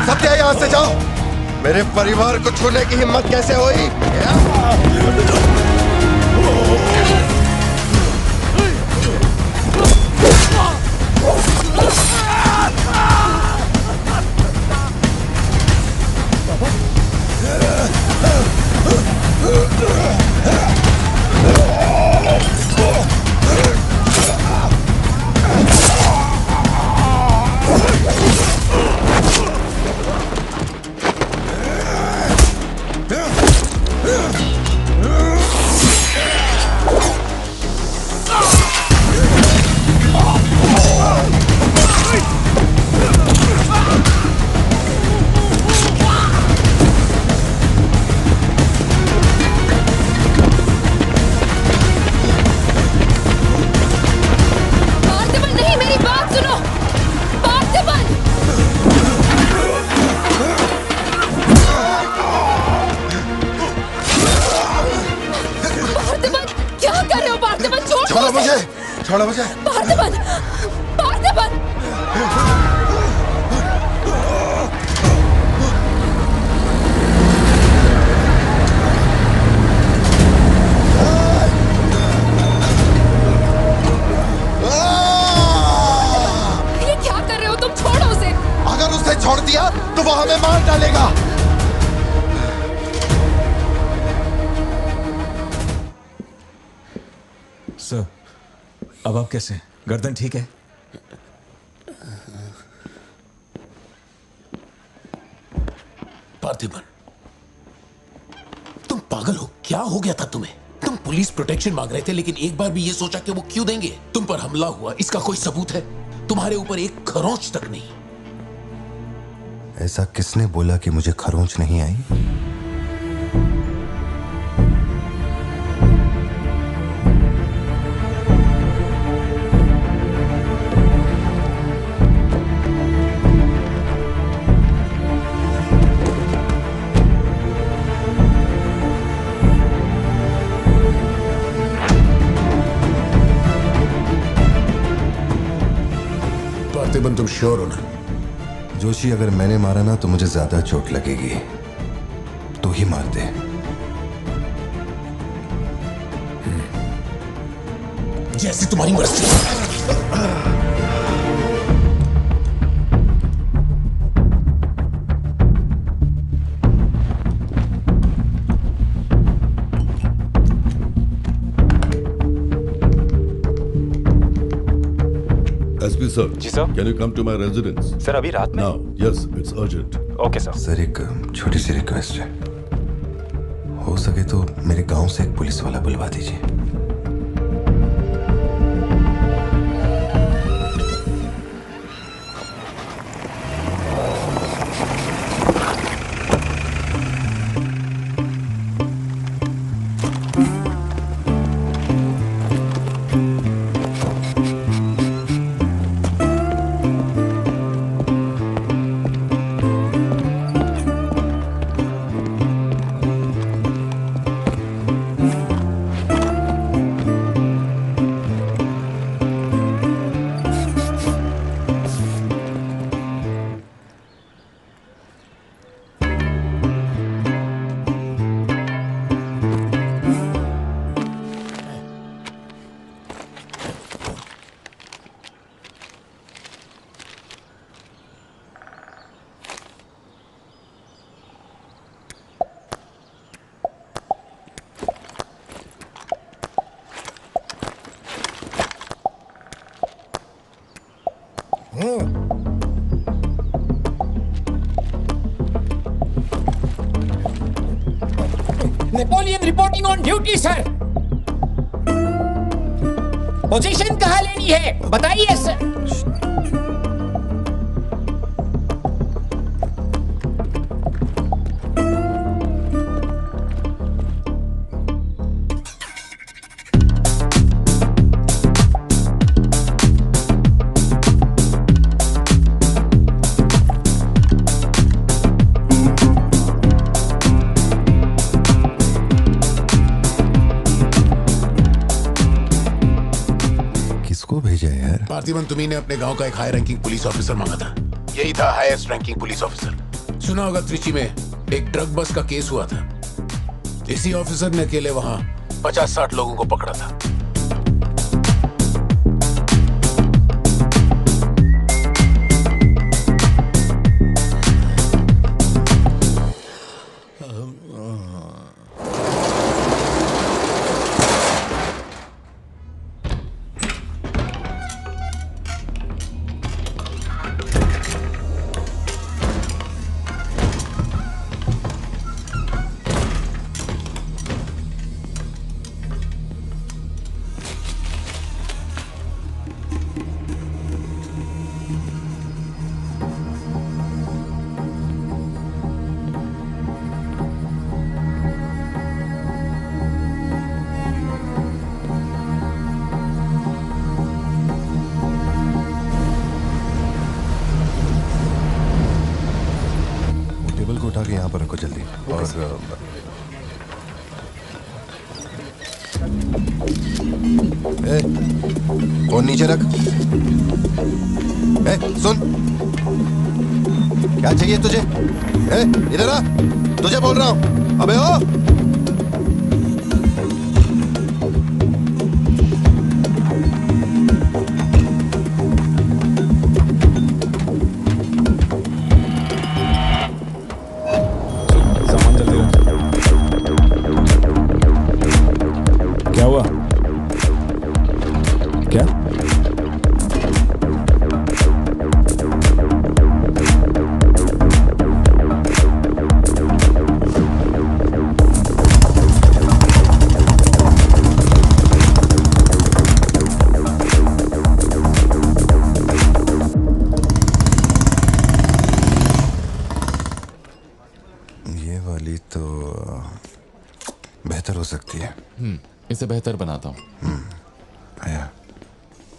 सत्या, यहाँ से जाओ। मेरे परिवार को छूने की हिम्मत कैसे हुई? छोड़ो मुझे। पार्थिबन, ये क्या कर रहे हो तुम? छोड़ो उसे। अगर उसे छोड़ दिया तो वो हमें मार डालेगा। सर, अब आप कैसे हैं? गर्दन ठीक है? पार्थिबन, तुम पागल हो? क्या हो गया था तुम्हें? तुम पुलिस प्रोटेक्शन मांग रहे थे, लेकिन एक बार भी ये सोचा कि वो क्यों देंगे? तुम पर हमला हुआ, इसका कोई सबूत है? तुम्हारे ऊपर एक खरोंच तक नहीं। ऐसा किसने बोला कि मुझे खरोंच नहीं आई? पार्थिबन, तुम श्योर हो ना? जोशी, अगर मैंने मारा ना तो मुझे ज्यादा चोट लगेगी। तू ही मार दे। जैसी तुम्हारी मर्जी। SP sir. जी sir. Can you come to my residence? Sir, अभी रात में? Now, yes, it's urgent. Okay sir. Sir, एक छोटी सी रिक्वेस्ट है। हो सके तो मेरे गांव से एक पुलिस वाला बुलवा दीजिए। Napoleon reporting on duty sir. Position कहाँ लेनी है बताइए सर। पार्थिबन, तुम्ही ने अपने गांव का एक हाई रैंकिंग पुलिस ऑफिसर मांगा था। यही था हाईएस्ट रैंकिंग पुलिस ऑफिसर। सुना होगा त्रिची में एक ड्रग बस का केस हुआ था। इसी ऑफिसर ने अकेले वहां 50-60 लोगों को पकड़ा था। यहाँ पर रखो जल्दी। और फोन नीचे रख। सुन, क्या चाहिए तुझे? इधर आ, तुझे बोल रहा हूं। अबे ओ, सामान जल्दी रख। क्या हुआ? क्या? बेहतर हो सकती है। इसे बेहतर बनाता हूँ।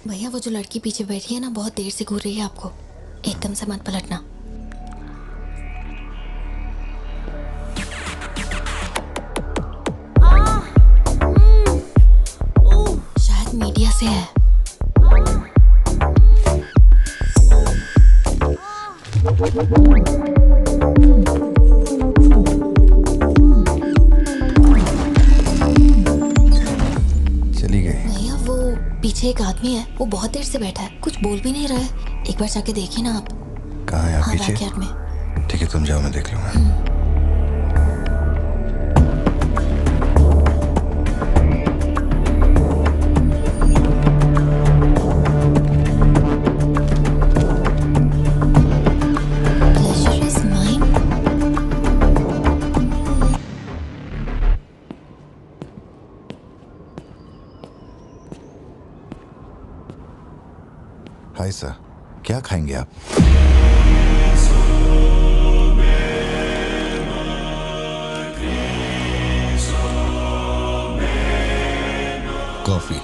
भैया वो जो लड़की पीछे बैठी है ना, बहुत देर से घूर रही है आपको। एकदम से मत पलटना। शायद मीडिया से है। चली गई। भैया वो पीछे एक आदमी है, वो बहुत देर से बैठा है, कुछ बोल भी नहीं रहा है। एक बार जाके देखिए ना आप। कहाँ है आप? हाँ, पीछे? बैकयार्ड में। ठीक है, तुम जाओ, मैं देख लूंगा। Pleasure is mine. Hi sir, क्या खाएंगे आप? कॉफी।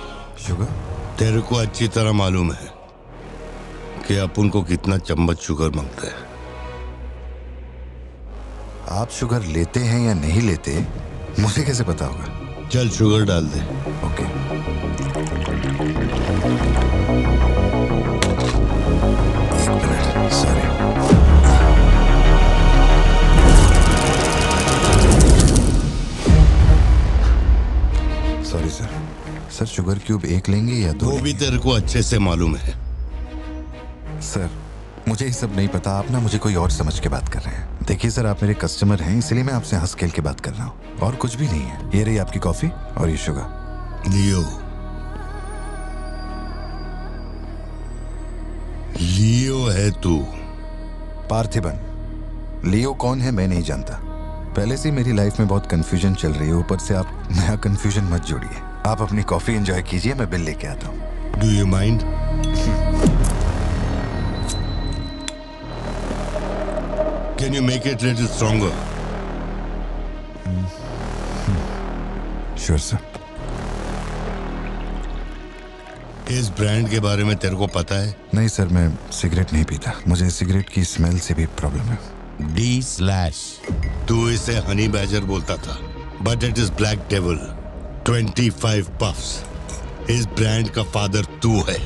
शुगर? तेरे को अच्छी तरह मालूम है कि अपन को कितना चम्मच शुगर मांगता है। आप शुगर लेते हैं या नहीं लेते, मुझे कैसे पता होगा? चल शुगर डाल दे। ओके। एक minute, sorry. Sorry sir. Sir sugar cube एक लेंगे या दो? वो भी तेरे को अच्छे से मालूम है। सर मुझे ये सब नहीं पता, आप ना मुझे कोई और समझ के बात कर रहे हैं। देखिए सर, आप मेरे कस्टमर हैं, इसलिए मैं आपसे हंस खेल के बात कर रहा हूँ, और कुछ भी नहीं है। ये रही आपकी कॉफी और ये शुगर। लियो। लियो है तू? पार्थिबन। लियो कौन है मैं नहीं जानता। पहले से मेरी लाइफ में बहुत कंफ्यूजन चल रही है, ऊपर से आप नया कंफ्यूजन मत जोड़िए। आप अपनी कॉफी एंजॉय कीजिए, मैं बिल लेके आता हूँ। Do you mind? Can you make it a little stronger? Sure, sir. इस ब्रांड के बारे में तेरे को पता है? नहीं सर, मैं सिगरेट नहीं पीता। मुझे सिगरेट की स्मेल से भी प्रॉब्लम है। D/। तू इसे हनी बैजर बोलता था, but it is black devil. 25 puffs. इस ब्रांड का फादर तू है।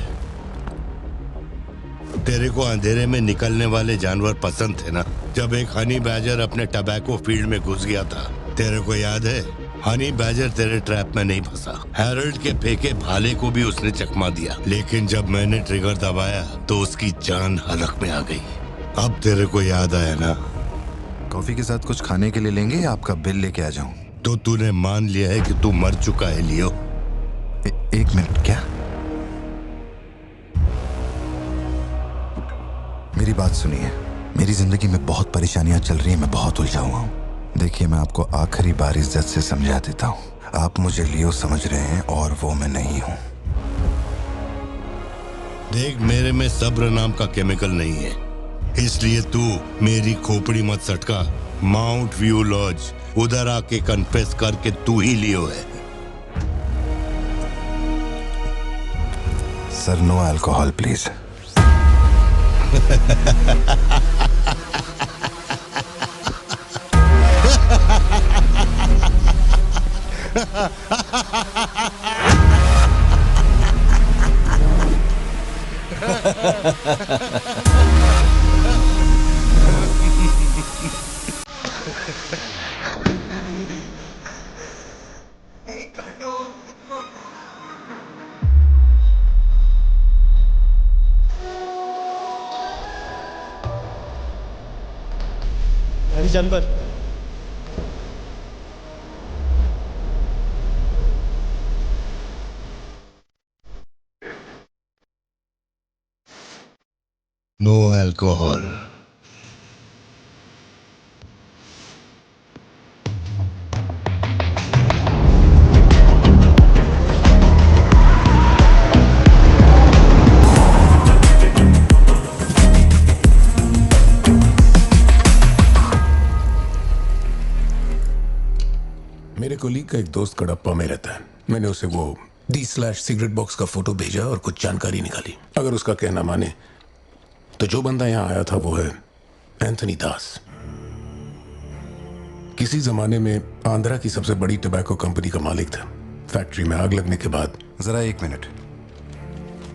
तेरे को अंधेरे में निकलने वाले जानवर पसंद थे ना? जब एक हनी बैजर अपने टबैको फील्ड में घुस गया था, तेरे को याद है? हनी बैजर तेरे ट्रैप में नहीं फंसा। हैरोल्ड के फेंके भाले को भी उसने चकमा दिया, लेकिन जब मैंने ट्रिगर दबाया तो उसकी जान हलक में आ गई। अब तेरे को याद आया ना? कॉफी के साथ कुछ खाने के लिए लेंगे या आपका बिल लेके आ जाऊं? तो तूने मान लिया है कि तू मर चुका है लियो? एक मिनट, क्या? मेरी बात सुनिए। मेरी जिंदगी में बहुत परेशानियां चल रही हैं, मैं बहुत उलझा हुआ हूँ। देखिए, मैं आपको आखिरी बार इज्जत से समझा देता हूँ। आप मुझे लियो समझ रहे हैं और वो मैं नहीं हूँ। देख, मेरे में सब्र नाम का केमिकल नहीं है, इसलिए तू मेरी खोपड़ी मत सटका। माउंट व्यू लॉज, उधर आके कन्फेस करके तू ही लियो है। Sir, no alcohol please. जानवर नो अल्कोहल। मेरे कोलीग का एक दोस्त कड़प्पा में रहता है। मैंने उसे वो D/सिगरेट बॉक्स का फोटो भेजा और कुछ जानकारी निकाली। अगर उसका कहना माने तो जो बंदा यहाँ आया था वो है एंथनी दास। किसी जमाने में आंध्रा की सबसे बड़ी टबैको कंपनी का मालिक था। फैक्ट्री में आग लगने के बाद जरा एक मिनट,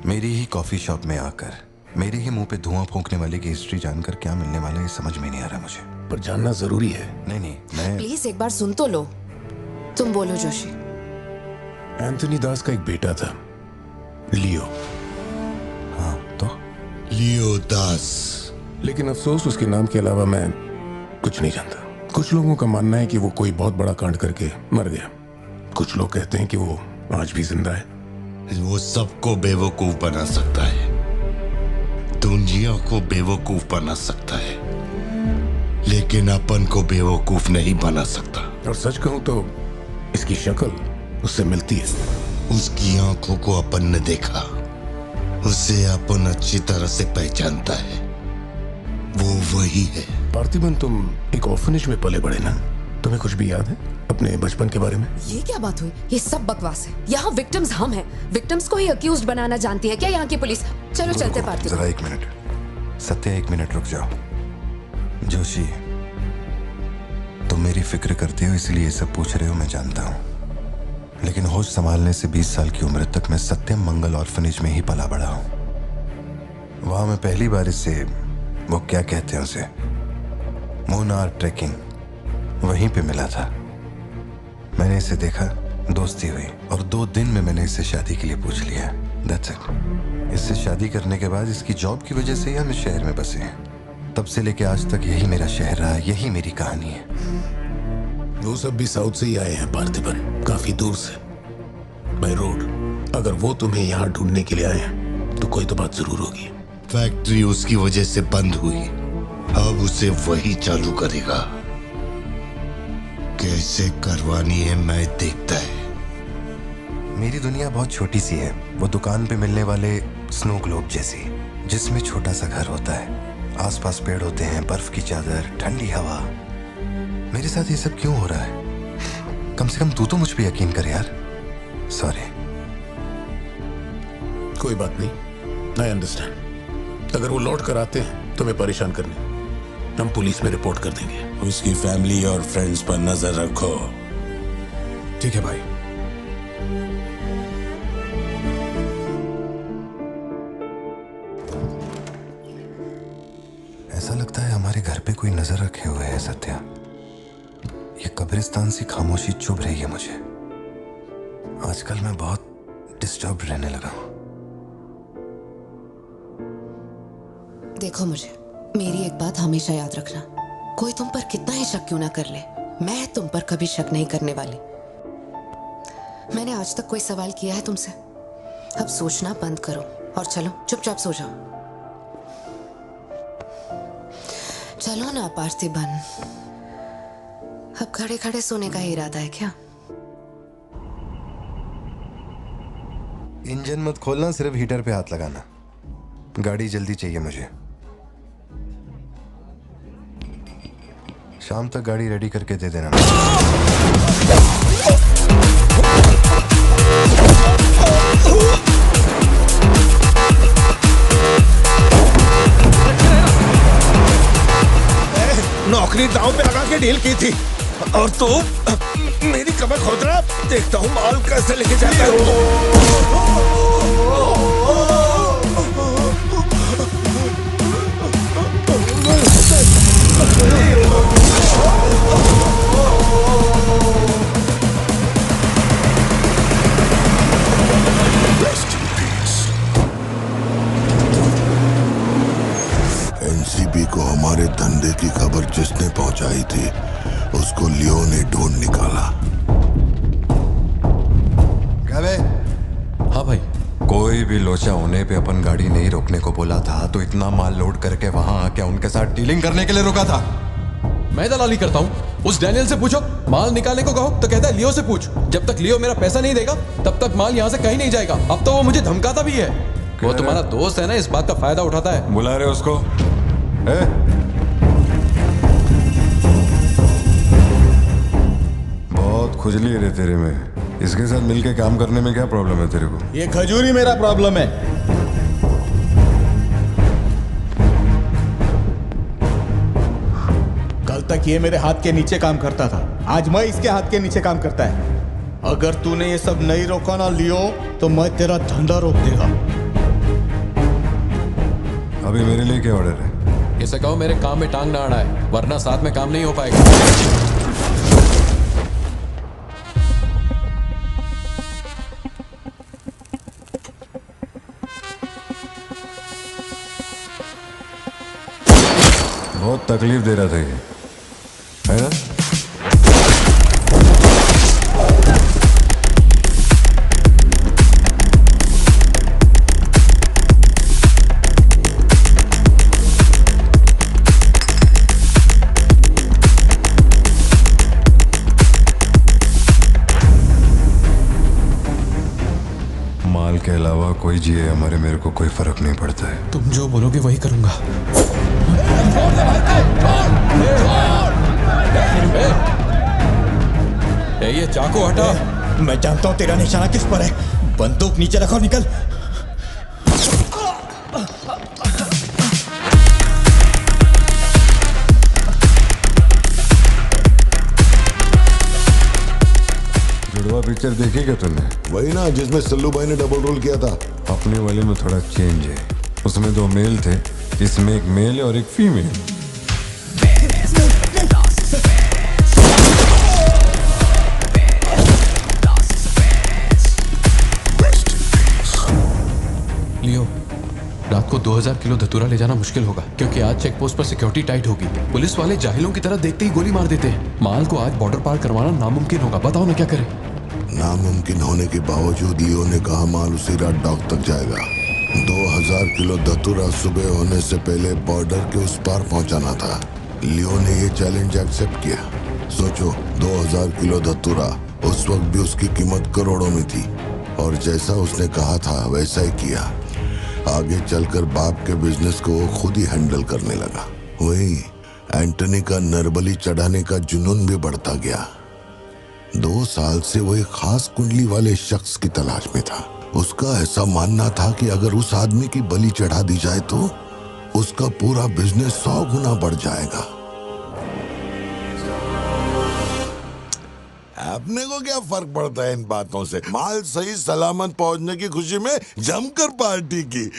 मेरी ही कॉफी शॉप में आकर मेरे ही मुंह पे धुआं फूंकने वाले की हिस्ट्री जानकर क्या मिलने वाला है ये समझ में नहीं आ रहा मुझे। पर जानना जरूरी है। नहीं मैं प्लीज एक बार सुन तो लो। तुम बोलो जोशी। एंथनी दास का एक बेटा था, लियो। हाँ तो लियो दास। लेकिन अफसोस उसके नाम के अलावा मैं कुछ नहीं जानता। कुछ लोगों का मानना है कि वो कोई बहुत बड़ा कांड करके मर गया। कुछ लोग कहते हैं कि वो आज भी जिंदा है। वो सबको बेवकूफ बना सकता है, दुनिया को बेवकूफ बना सकता है, लेकिन अपन को बेवकूफ नहीं बना सकता। और सच कहूं तो इसकी शक्ल उससे मिलती है। उसकी आंखों को अपन ने देखा, उसे अपन अच्छी तरह से पहचानता है। वो वही है। पार्थिबन, तुम एक ऑर्फनेज में पले बड़े ना? तुम्हें कुछ भी याद है अपने बचपन के बारे में? ये क्या बात हुई? ये सब बकवास है। यहाँ विक्टिम्स हम हैं। विक्टिम्स को ही अक्यूज्ड बनाना जानती है क्या यहाँ की पुलिस? चलो चलते पार्थिबन। जरा एक मिनट सत्या, एक मिनट रुक जाओ। जोशी, तुम मेरी फिक्र करते हो इसलिए ये सब पूछ रहे हो, मैं जानता हूँ। लेकिन होश संभालने से 20 साल की उम्र तक मैं सत्यम मंगल ऑर्फनेज में ही पला बड़ा हूँ। वहां मैं पहली बार इससे, वो क्या कहते हैं उसे, मोनार ट्रेकिंग, वहीं पे मिला था। मैंने इसे देखा, दोस्ती हुई और 2 दिन में मैंने इससे शादी के लिए पूछ लिया। That's it। इससे शादी करने के बाद इसकी जॉब की वजह से ही हम इस शहर में बसे हैं। तब से लेके आज तक यही मेरा शहर रहा, यही मेरी कहानी है। वो सब भी साउथ से ही आए हैं पार्थिबन, काफी दूर से, बाय रोड। अगर वो तुम्हें यहाँ ढूंढने के लिए आए हैं तो कोई तो बात जरूर होगी। फैक्ट्री उसकी वजह से बंद हुई, अब उसे वही चालू करेगा। कैसे करवानी है मैं देखता है। मेरी दुनिया बहुत छोटी सी है, वो दुकान पे मिलने वाले स्नो ग्लोब जैसी, जिसमें छोटा सा घर होता है, आसपास पेड़ होते हैं, बर्फ की चादर, ठंडी हवा। मेरे साथ ये सब क्यों हो रहा है? कम से कम तू तो मुझ पे यकीन कर यार। सॉरी। कोई बात नहीं, आई अंडरस्टैंड। अगर वो लौट कर आते हैं तुम्हें परेशान करने, हम पुलिस में रिपोर्ट कर देंगे। उसकी फैमिली और फ्रेंड्स पर नजर रखो। ठीक है भाई। ऐसा लगता है हमारे घर पे कोई नजर रखे हुए है सत्या। ये कब्रिस्तान सी खामोशी चुभ रही है मुझे। आजकल मैं बहुत डिस्टर्ब रहने लगा हूं। देखो मुझे, मेरी एक बात हमेशा याद रखना, कोई तुम पर कितना ही शक क्यों ना कर ले, मैं तुम पर कभी शक नहीं करने वाली। मैंने आज तक कोई सवाल किया है तुमसे? अब सोचना बंद करो और चलो चुपचाप सो जाओ। चलो ना पार्थिबन, अब खड़े खड़े सोने का ही इरादा है क्या? इंजन मत खोलना, सिर्फ हीटर पे हाथ लगाना। गाड़ी जल्दी चाहिए मुझे। शाम तक गाड़ी रेडी करके दे देना। नौकरी दांव पे लगा के डील की थी और तू मेरी कमर खोद रहा, देखता हूँ माल कैसे लेके जाता है। एनसीबी को हमारे धंधे की खबर जिसने पहुंचाई थी उसको लियो ने ढूंढ निकाला। क्या बे? हाँ भाई। कोई भी लोचा होने पे अपन गाड़ी नहीं रोकने को बोला था तो इतना माल लोड करके वहां आके उनके साथ डीलिंग करने के लिए रुका था। मैं दलाली करता हूँ, उस डैनियल से पूछो। माल निकालने को कहो तो कहता है लियो से पूछ। जब तक लियो मेरा पैसा नहीं देगा तब तक माल यहाँ से कहीं नहीं जाएगा। अब तो वो मुझे धमकाता भी है। वो तुम्हारा दोस्त है ना, इस बात का फायदा उठाता है। बुला रहे उसको? बहुत खुजली है रे तेरे में। इसके साथ मिलके काम करने में क्या प्रॉब्लम है तेरे को? ये खजूरी मेरा प्रॉब्लम है। कल तक ये मेरे हाथ के नीचे काम करता था, आज मैं इसके हाथ के नीचे काम करता है। अगर तूने ये सब नहीं रोका ना लियो तो मैं तेरा धंधा रोक देगा। अभी मेरे लिए क्या ऑर्डर है? इसे कहो मेरे काम में टांग ना अड़ा है, वरना साथ में काम नहीं हो पाएगा। बहुत तकलीफ दे रहा था ये, है ना? माल के अलावा कोई जिए हमारे, मेरे को कोई फर्क नहीं पड़ता है। तुम जो बोलोगे वही करूंगा। ये चाकू हटा। मैं जानता हूं तेरा निशाना किस पर है। बंदूक नीचे रखो, निकल। जुड़वा पिक्चर देखी क्या तुमने? वही ना जिसमें सल्लू भाई ने डबल रोल किया था। अपने वाले में थोड़ा चेंज है। उसमें 2 मेल थे, इसमें एक मेल और एक फीमेल। लियो, रात को 2000 किलो धतूरा ले जाना मुश्किल होगा, क्योंकि आज चेक पोस्ट पर सिक्योरिटी टाइट होगी। पुलिस वाले जाहिलों की तरह देखते ही गोली मार देते हैं। माल को आज बॉर्डर पार करवाना नामुमकिन होगा। बताओ ना क्या करें? नामुमकिन होने के बावजूद लियो ने कहा माल उसी रात डॉक तक जाएगा। 2000 किलो धतूरा सुबह होने से पहले बॉर्डर के उस पार पहुंचाना था। लियो ने ये चैलेंज एक्सेप्ट किया। सोचो, 2000 किलो धतूरा, उस वक्त भी उसकी कीमत करोड़ों में थी, और जैसा उसने कहा था वैसा ही किया। आगे चलकर बाप के बिजनेस को वो खुद ही हैंडल करने लगा। वही एंटनी का नरबली चढ़ाने का जुनून भी बढ़ता गया। 2 साल से वो एक खास कुंडली वाले शख्स की तलाश में था। उसका ऐसा मानना था कि अगर उस आदमी की बलि चढ़ा दी जाए तो उसका पूरा बिजनेस 100 गुना बढ़ जाएगा। अपने को क्या फर्क पड़ता है इन बातों से? माल सही सलामत पहुंचने की खुशी में जमकर पार्टी की।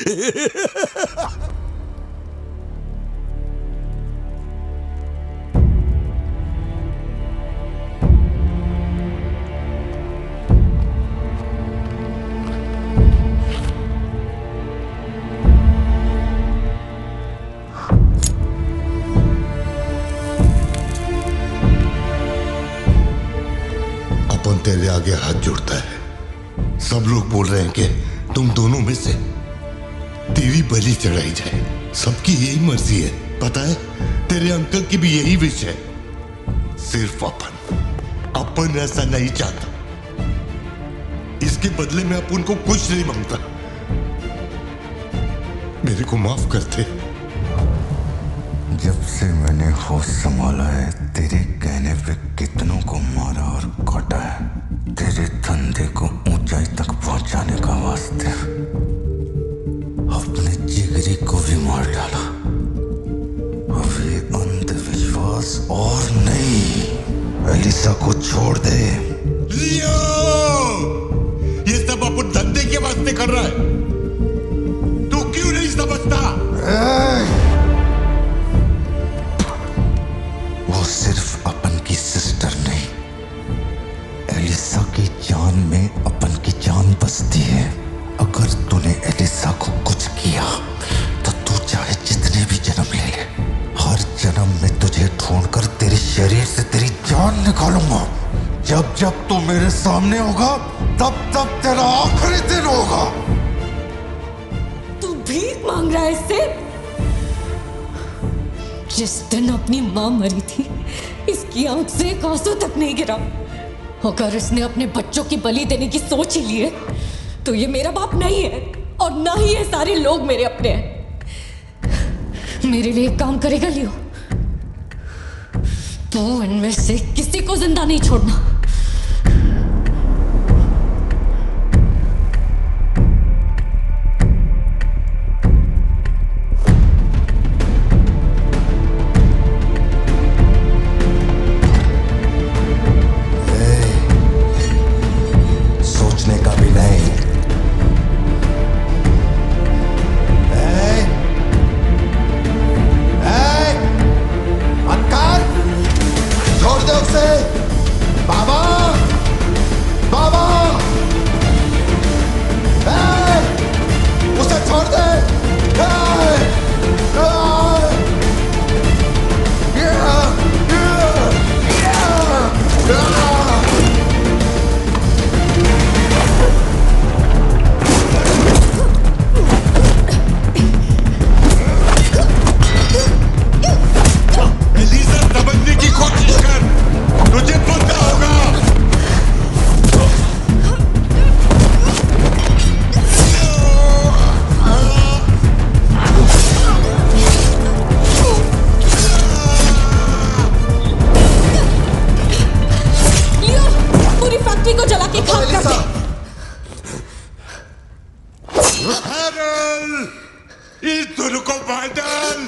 अपन तेरे आगे हाथ जोड़ता है। सब लोग बोल रहे हैं कि तुम दोनों में से तेरी बलि चढ़ाई जाए। सबकी यही मर्जी है, पता है? तेरे अंकल की भी यही विश है। सिर्फ अपन ऐसा नहीं चाहता। इसके बदले में अपन को कुछ नहीं मांगता। मेरे को माफ करते। जब से मैंने होश संभाला है, तेरे कहने पे कितनों को मारा और काटा है। तेरे धंधे को ऊंचाई तक पहुंचाने का वास्ते अपने जिगरी को भी मार डाला। अब ये अंधविश्वास और नहीं, एलिसा को छोड़ दे। लियो, ये सब अपन धंधे के वास्ते कर रहा है, तू क्यों नहीं समझता? वो सिर्फ अपन की सिस्टर नहीं, एलिसा की जान में अपन की जान बसती है। अगर तूने एलिसा को कुछ किया तो तू चाहे जितने भी जन्म ले ले, हर जन्म में तुझे ढूंढकर तेरे शरीर से तेरी जान निकालूंगा। जब जब तू मेरे सामने होगा तब तब तेरा आखिरी दिन होगा। तू भीख मांग रहा है इससे? जिस दिन अपनी मां मरी थी, इसकी आंख से एक आंसू तक नहीं गिरा। अगर इसने अपने बच्चों की बलि देने की सोच ही ली है तो ये मेरा बाप नहीं है, और ना ही ये सारे लोग मेरे अपने हैं। मेरे लिए एक काम करेगा लियो, तो इनमें से किसी को जिंदा नहीं छोड़ना। सोचने का भी नहीं। छोड़ दे उसे। बाबा, बाबा, उसे छोड़ दे। एलिसा, समझने की कोशिश कर, तुझे पता होगा। लियो, पूरी फैक्ट्री को जला के खाक कर दे। हैरल, इस दोनों को मार डाल।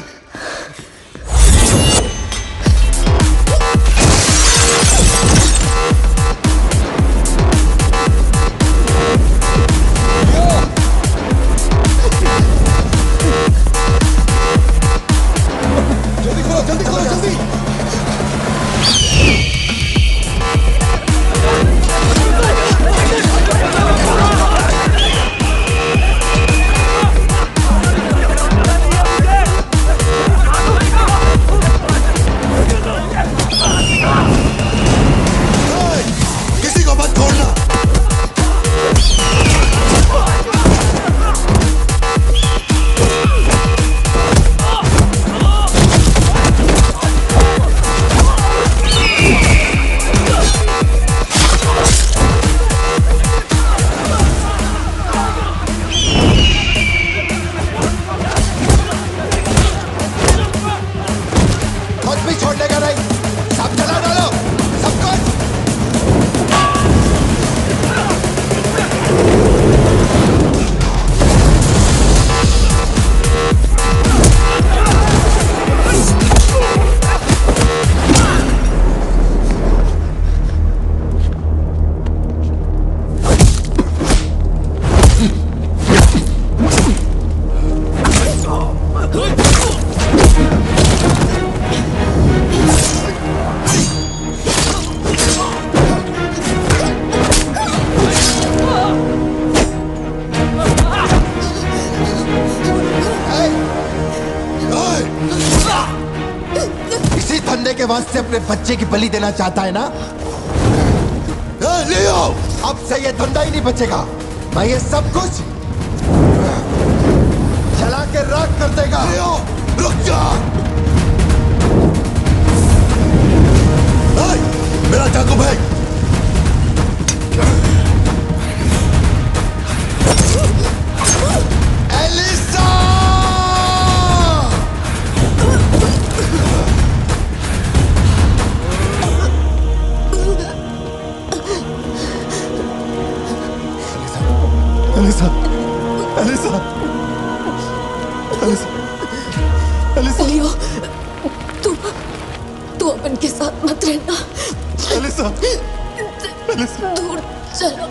जल्दी खोलो, जल्दी खोलो, जल्दी। किसी को मत छोड़ना। कुछ भी छोड़ने का नहीं, सब जला डालो, सब कुछ। इसी धंधे के वास्ते अपने बच्चे की बलि देना चाहता है ना? लियो, अब से ये धंधा ही नहीं बचेगा। मैं ये सब कुछ जला के राख कर देगा। लियो, रुक जा। मेरा चाकू फेंक। Elisa! Elisa, Elisa, Elisa, Elisa. Leo, तू अपन के साथ मत रहना। एलिसा। दूर चलो।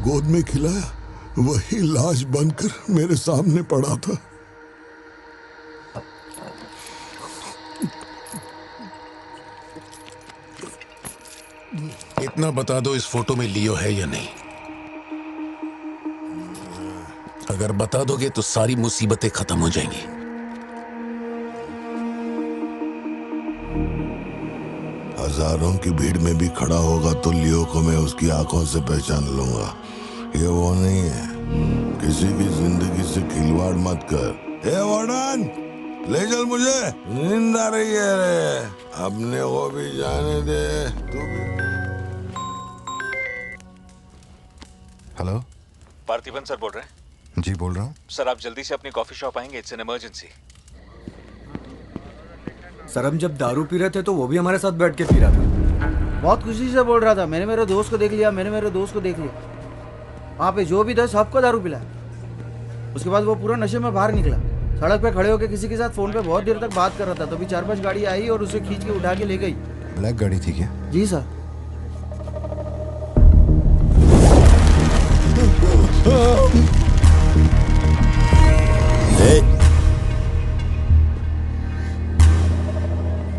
गोद में खिलाया वही लाश बनकर मेरे सामने पड़ा था। इतना बता दो, इस फोटो में लियो है या नहीं? अगर बता दोगे तो सारी मुसीबतें खत्म हो जाएंगी। हजारों की भीड़ में भी खड़ा होगा तो लियो को मैं उसकी आंखों से पहचान लूंगा। ये वो नहीं है। किसी की जिंदगी से खिलवाड़ मत कर। ए वार्डन, ले चल मुझे, नींद आ रही है रे। अपने को भी जाने दे। तू भी। हेलो, पार्थिबन सर बोल रहे हैं? जी बोल रहा हूँ। सर आप जल्दी से अपनी कॉफी शॉप आएंगे, इट्स एन इमरजेंसी। सर हम जब दारू पी रहे थे तो वो भी हमारे साथ बैठ के पी रहा था। बहुत खुशी से बोल रहा था, मैंने मेरे दोस्त को देख लिया, मैंने मेरे दोस्त को देख लिया। वहाँ पे जो भी था सबको दारू पिलाया। उसके बाद वो पूरा नशे में बाहर निकला, सड़क पे खड़े होकर किसी के साथ फोन पे बहुत देर तक बात कर रहा था। तभी 4-5 गाड़ी आई और उसे खींच के उठा के ले गई। ब्लैक गाड़ी थी क्या? जी सर।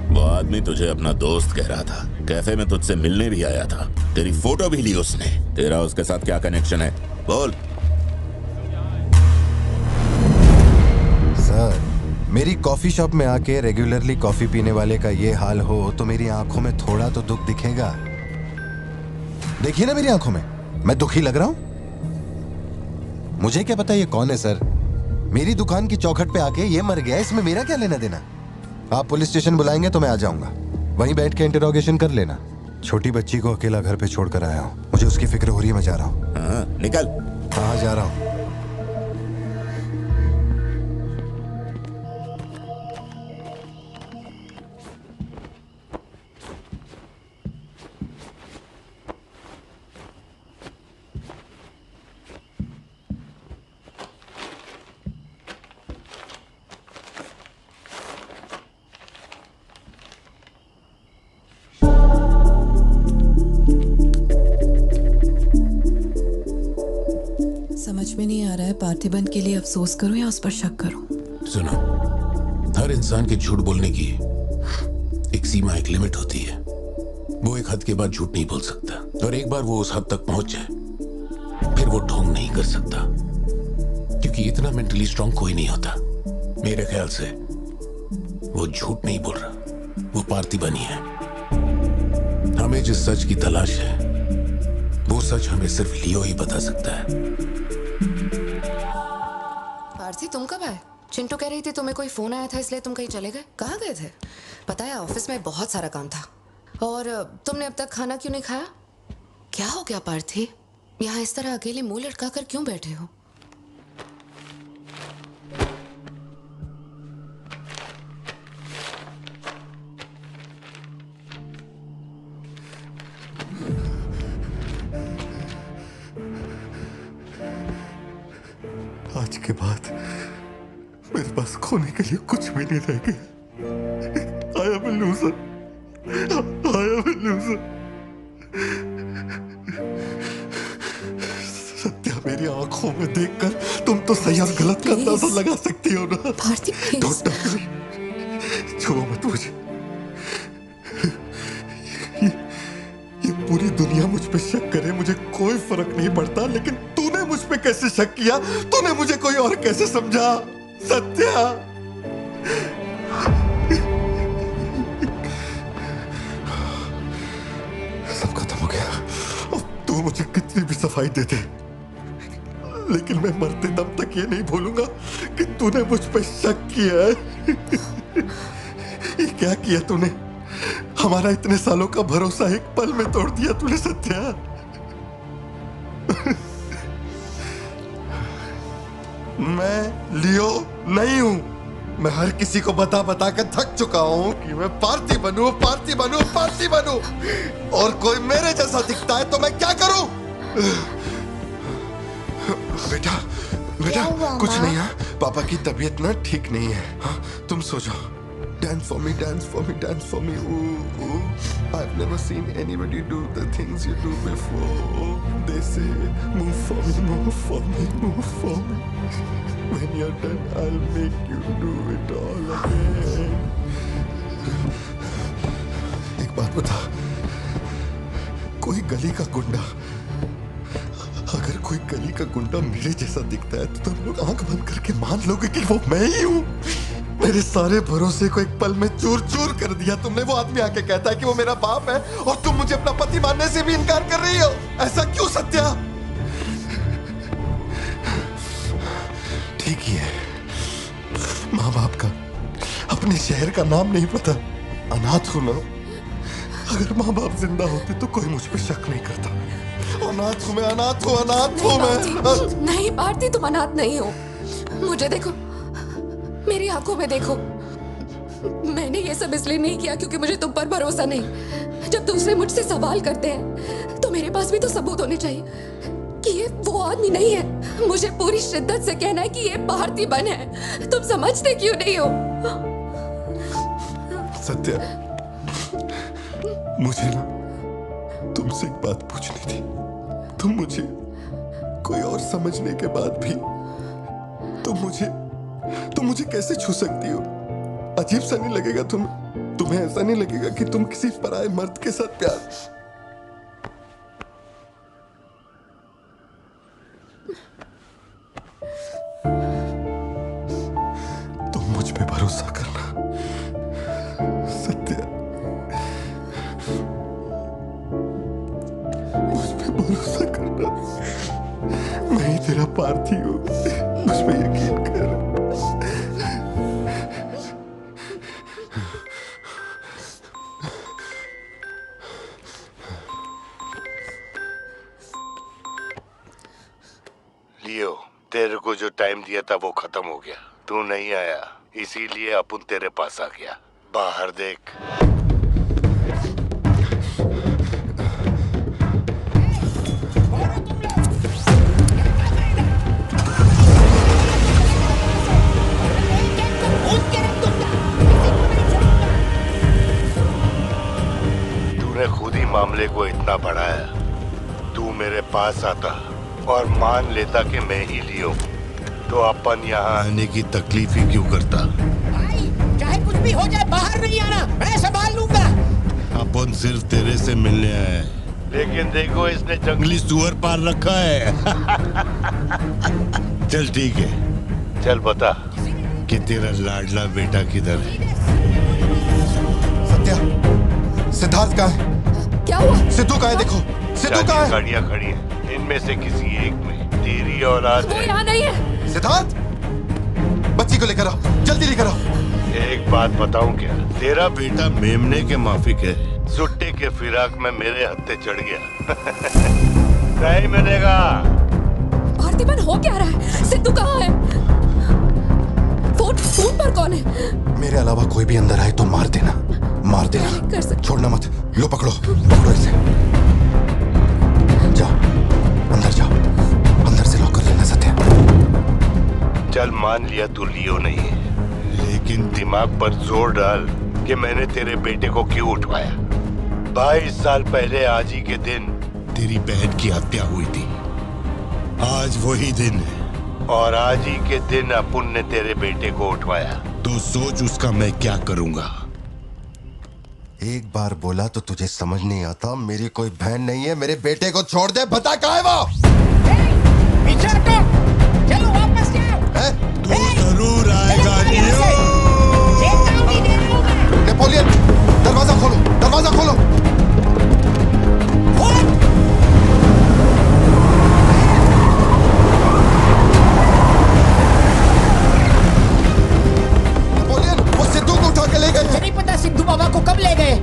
वो आदमी तुझे अपना दोस्त कह रहा था, कैफे में तुझसे मिलने भी आया था, तेरी फोटो भी ली उसने। तेरा उसके साथ क्या कनेक्शन है, बोल। सर, मेरी कॉफी शॉप में आके रेगुलरली कॉफी पीने वाले का ये हाल हो तो मेरी आंखों में थोड़ा तो दुख दिखेगा। देखिए ना मेरी आंखों में, मैं दुखी लग रहा हूं? मुझे क्या पता ये कौन है सर। मेरी दुकान की चौखट पे आके ये मर गया, इसमें मेरा क्या लेना देना। आप पुलिस स्टेशन बुलाएंगे तो मैं आ जाऊंगा, वहीं बैठ के इंटरोगेशन कर लेना। छोटी बच्ची को अकेला घर पे छोड़कर आया हूँ, मुझे उसकी फिक्र हो रही है, मैं जा रहा हूँ। हाँ, निकल। कहाँ जा रहा हूँ? समझ में नहीं आ रहा है पार्थिबन के लिए अफसोस करूं या उस पर शक करूं। सुनो, हर इंसान के झूठ बोलने की एक सीमा, एक लिमिट होती है। वो एक हद के बाद झूठ नहीं बोल सकता, और एक बार वो उस हद तक पहुंच जाए फिर वो ढोंग नहीं कर सकता, क्योंकि इतना मेंटली स्ट्रांग कोई नहीं होता। मेरे ख्याल से वो झूठ नहीं बोल रहा, वो पार्थिबन ही है। हमें जिस सच की तलाश है वो सच हमें सिर्फ लियो ही बता सकता है। पार्थी, तुम कब आए? चिंटू कह रही थी तुम्हें कोई फोन आया था इसलिए तुम कहीं चले गए। कहाँ गए थे? पता है ऑफिस में बहुत सारा काम था। और तुमने अब तक खाना क्यों नहीं खाया? क्या हो गया पार्थी? यहाँ इस तरह अकेले मुंह लटका कर क्यों बैठे हो? के बाद मेरे पास खोने के लिए कुछ भी नहीं रह गया। I am a loser. I am a loser. Satya, मेरी आंखों में देखकर तुम तो सही और गलत का अंदाजा लगा सकती हो ना। Don't touch me. छुओ मत मुझे। ये पूरी दुनिया मुझ पे शक करे, मुझे कोई फर्क नहीं पड़ता, लेकिन तूने मुझ पे कैसे शक किया? तूने मुझे कोई और कैसे समझा? सत्या, सब खत्म हो गया। अब तू मुझे कितनी भी सफाई दे दे, लेकिन मैं मरते दम तक ये नहीं भूलूंगा कि तूने मुझ पे शक किया है। ये क्या किया तूने? हमारा इतने सालों का भरोसा एक पल में तोड़ दिया तूने सत्या। मैं लियो नहीं हूं। मैं हर किसी को बता बता कर थक चुका हूं कि मैं पार्थिबन हूं, पार्थिबन हूं, पार्थिबन हूं, और कोई मेरे जैसा दिखता है तो मैं क्या करूं? बेटा, बेटा कुछ नहीं है। पापा की तबीयत ना ठीक नहीं है। हाँ, तुम सो जाओ। Dance for me, dance for me, dance for me. Ooh, ooh. I've never seen anybody do the things you do before. They say, move for me, move for me, move for me. When you're done, I'll make you do it all again. एक बात बता, कोई गली का गुंडा, अगर कोई गली का गुंडा मेरे जैसा दिखता है तो तुम लोग आंख बंद करके मान लोगे कि वो मैं ही हूं। मेरे सारे भरोसे को एक पल में चूर चूर कर दिया तुमने। वो आदमी आके कहता है कि वो मेरा बाप है और तुम मुझे अपना पति मानने से भी इनकार कर रही हो। ऐसा क्यों सत्या? ठीक ही है, माँ बाप का, अपने शहर का नाम नहीं पता, अनाथ हूं ना। अगर माँ बाप जिंदा होते तो कोई मुझ पे शक नहीं करता। अनाथ हूं मैं, अनाथ हूं, अनाथ हूं मैं। नहीं भारती, तुम अनाथ नहीं हो। मुझे देखो, मेरी आंखों में देखो। मैंने ये सब इसलिए नहीं किया क्योंकि मुझे तुम पर भरोसा नहीं। जब दूसरे मुझसे सवाल करते हैं तो मेरे पास भी तो सबूत होने चाहिए कि ये वो आदमी नहीं है। मुझे पूरी शिद्दत से कहना है कि ये पार्थिबन है। तुम समझते क्यों नहीं हो? सत्या, मुझे ना तुमसे एक बात पूछनी थी। तुम मुझे कोई और समझने के बाद भी तुम मुझे कैसे छू सकती हो? अजीब सा नहीं लगेगा तुम्हें ऐसा नहीं लगेगा कि तुम किसी पराये मर्द के साथ प्यार? तुम मुझ पे भरोसा करना सत्या, मुझ पे भरोसा करना। मैं ही तेरा पार्थी हूं, मुझ पे यकीन कर। लियो, तेरे को जो टाइम दिया था वो खत्म हो गया। तू नहीं आया, इसीलिए अपन तेरे पास आ गया। बाहर देख। तूने खुद ही मामले को इतना बढ़ाया। तू मेरे पास आता और मान लेता कि मैं ही लियो, तो अपन यहाँ आने की तकलीफ ही क्यों करता? भाई, चाहे कुछ भी हो जाए, बाहर नहीं आना, मैं संभाल लूंगा। अपन सिर्फ तेरे से मिलने आए हैं, लेकिन देखो इसने जंगली सुअर पाल रखा है। चल ठीक है, चल बता कि तेरा लाडला बेटा किधर है? सत्या, सिद्धार्थ कहाँ है? क्या हुआ? सिद्धू कहाँ है? देखो सिद्धू कहाँ है? गाड़ियाँ खड़ी हैं, इनमें से किसी एक में तेरी औलाद वो यहाँ नहीं है। सिद्धार्थ, बच्ची को लेकर आओ, जल्दी लेकर आओ। एक बात बताऊं क्या? तेरा बेटा मेमने के माफिक है। सुट्टे के फिराक में मेरे हत्थे चढ़ गया। नहीं मिलेगा। पार्थिबन हो क्या रहा है? सिद्धू कहाँ है? फोन पर कौन है? मेरे अलावा कोई भी अंदर आए तो मार देना, मार देना। छोड़ना मत। लो पकड़ो, पकड़ो इसे। जाओ, अंदर जाओ, अंदर से लॉक कर लेना सत्या। चल मान लिया तू लियो नहीं है, लेकिन दिमाग पर जोर डाल कि मैंने तेरे बेटे को क्यों उठवाया। 22 साल पहले आज ही के दिन तेरी बहन की हत्या हुई थी। आज वही दिन है और आज ही के दिन अपुन ने तेरे बेटे को उठवाया। तो सोच उसका मैं क्या करूंगा। एक बार बोला तो तुझे समझ नहीं आता। मेरी कोई बहन नहीं है, मेरे बेटे को छोड़ दे। बता कहाँ है वो? चलो वापस जाओ। तू जरूर आएगा लियो। नेपोलियन, दरवाजा खोलो, दरवाजा खोलो। नेपोलियन, वो सिद्धू को उठा के ले गए। मुझे नहीं पता सिद्धू बाबा को कब ले गए।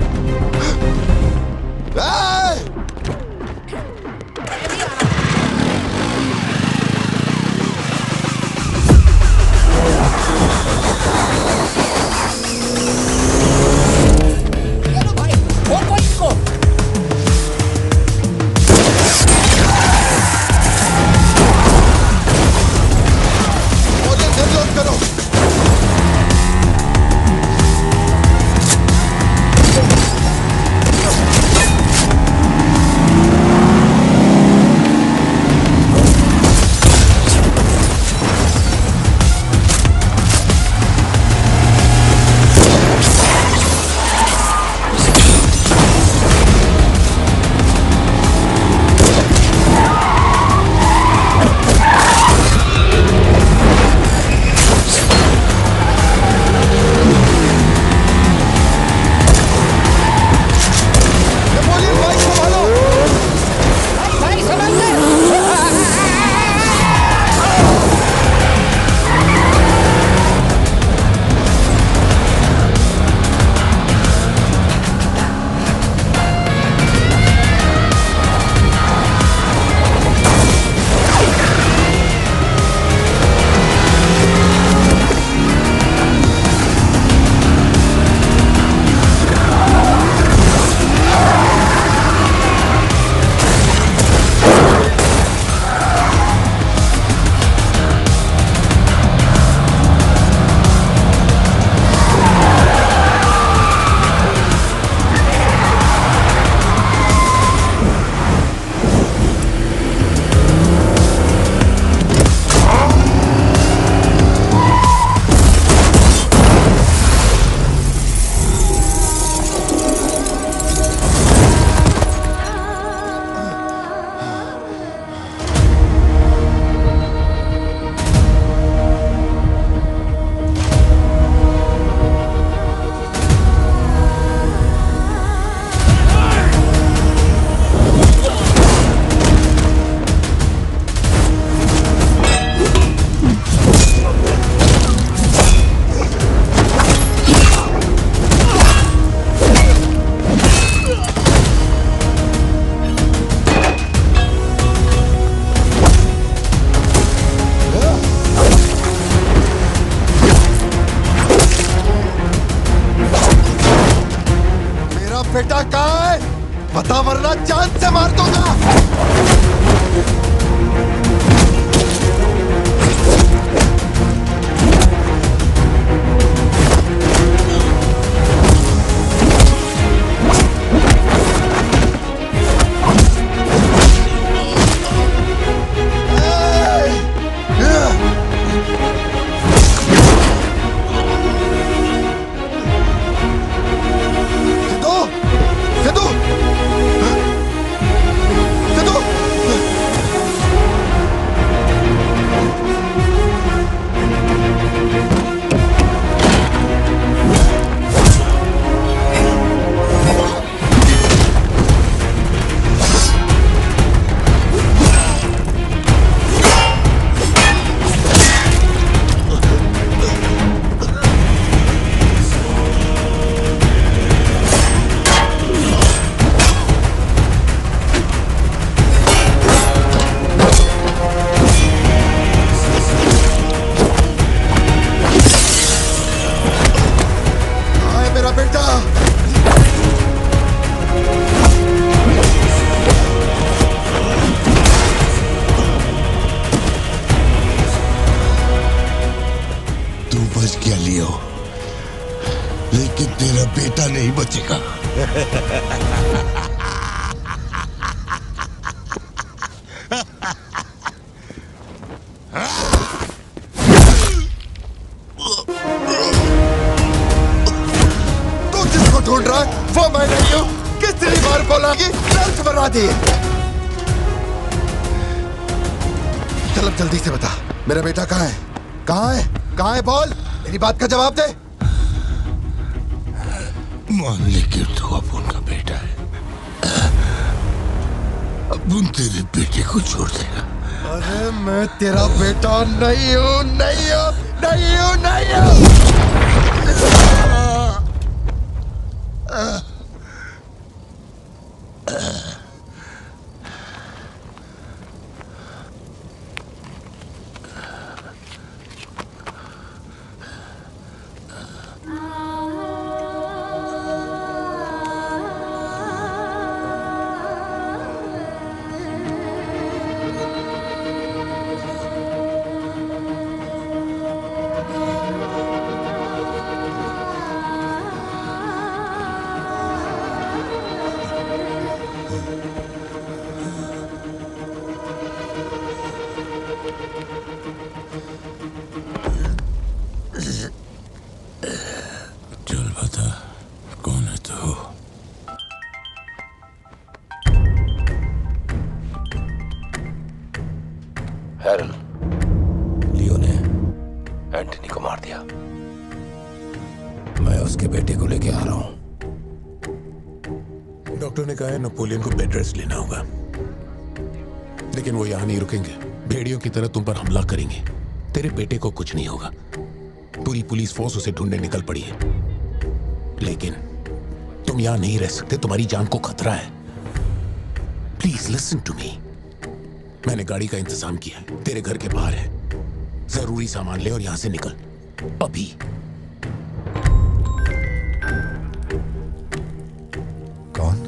बेटा कहाँ है? बता वरना जान से मार दूंगा। सिद्धू! सिद्धू! तू जिसको ढूंढ रहा है वो मैं नहीं हूं। कितनी बार बोला कि लंच बना दी। चल अब जल्दी से बता, मेरा बेटा कहाँ है? कहाँ है? कहाँ है? बोल, मेरी बात का जवाब दे। मान ले कि तू अब उनका बेटा है, अब उन तेरे बेटे को छोड़ देगा। अरे मैं तेरा बेटा नहीं हूँ, नहीं हूँ, नहीं हूँ, नहीं हूँ। चल बता, कौन है तू? हैरल, लियो ने एंटनी को मार दिया। मैं उसके बेटे को लेके आ रहा हूं। डॉक्टर ने कहा है नेपोलियन को बेड रेस्ट लेना होगा, लेकिन वो यहां नहीं रुकेंगे। भेड़ियों की तरह तुम पर हमला करेंगे। तेरे बेटे को कुछ नहीं होगा। पूरी पुलिस फोर्स उसे ढूंढने निकल पड़ी है, लेकिन तुम यहां नहीं रह सकते। तुम्हारी जान को खतरा है। Please listen to me. मैंने गाड़ी का इंतजाम किया है, तेरे घर के बाहर है। जरूरी सामान ले और यहां से निकल अभी। कौन?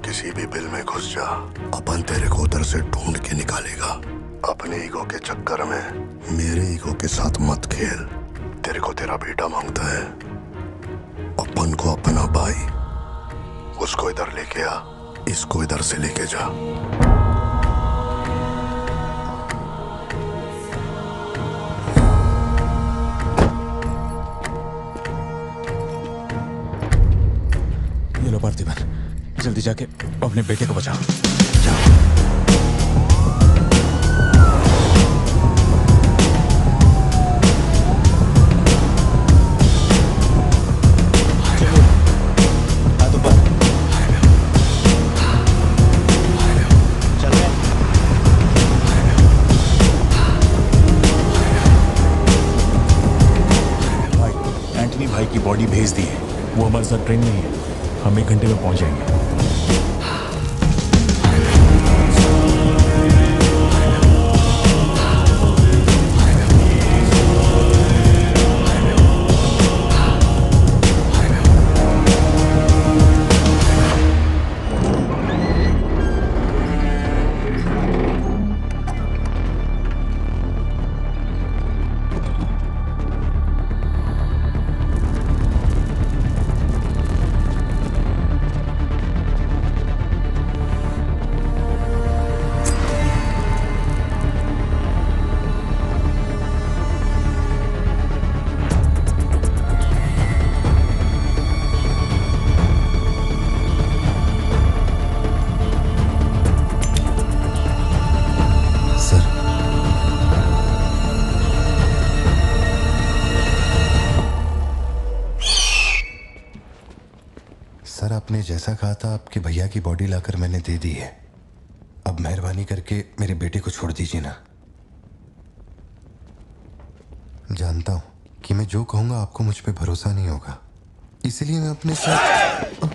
किसी भी बिल में घुस जा, अपन तेरे को उधर से ढूंढ के निकालेगा। अपने ईगो के चक्कर में मेरे ईगो के साथ मत खेल। तेरे को तेरा बेटा मांगता है, अपन को अपना भाई। उसको इधर लेके आ, इसको इधर से लेके जा। ये लो पार्थिबन, जल्दी जाके अपने बेटे को बचाओ। एंटनी भाई की बॉडी भेज दी है। वो हमारे साथ ट्रेन नहीं है। हम 1 घंटे में पहुंच जाएंगे। सर, आपने जैसा कहा था आपके भैया की बॉडी लाकर मैंने दे दी है। अब मेहरबानी करके मेरे बेटे को छोड़ दीजिए ना। जानता हूं कि मैं जो कहूंगा आपको मुझ पे भरोसा नहीं होगा, इसलिए मैं अपने साथ।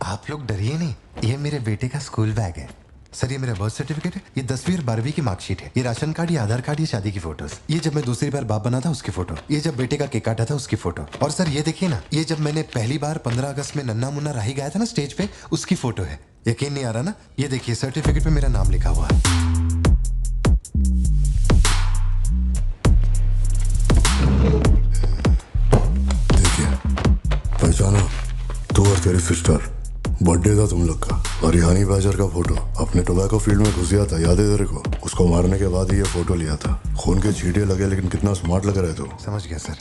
आप लोग डरिए नहीं, ये मेरे बेटे का स्कूल बैग है। सर, ये मेरा बर्थ सर्टिफिकेट है, ये 10वीं और 12वीं की मार्कशीट है, ये राशन कार्ड, ये आधार कार्ड, ये शादी की फोटोज, ये जब मैं दूसरी बार बाप बना था उसकी फोटो, ये जब बेटे का केक काटा था उसकी फोटो, और सर ये देखिए ना, ये जब मैंने पहली बार 15 अगस्त में नन्ना मुन्ना राही गाया था ना स्टेज पे, उसकी फोटो है। यकीन नहीं आ रहा ना? ये देखिए सर्टिफिकेट पे मेरा नाम लिखा हुआ है। देखिए, पहचाना? तू और तेरी सिस्टर, बर्थडे था तुम लोग का, और रिहानी बैजर का फोटो। अपने टोबैको फील्ड में घुस गया था, याद है तेरे को? उसको मारने के बाद ही ये फोटो लिया था। खून के छींटे लगे, लेकिन कितना स्मार्ट लग रहा है तू। समझ गया सर।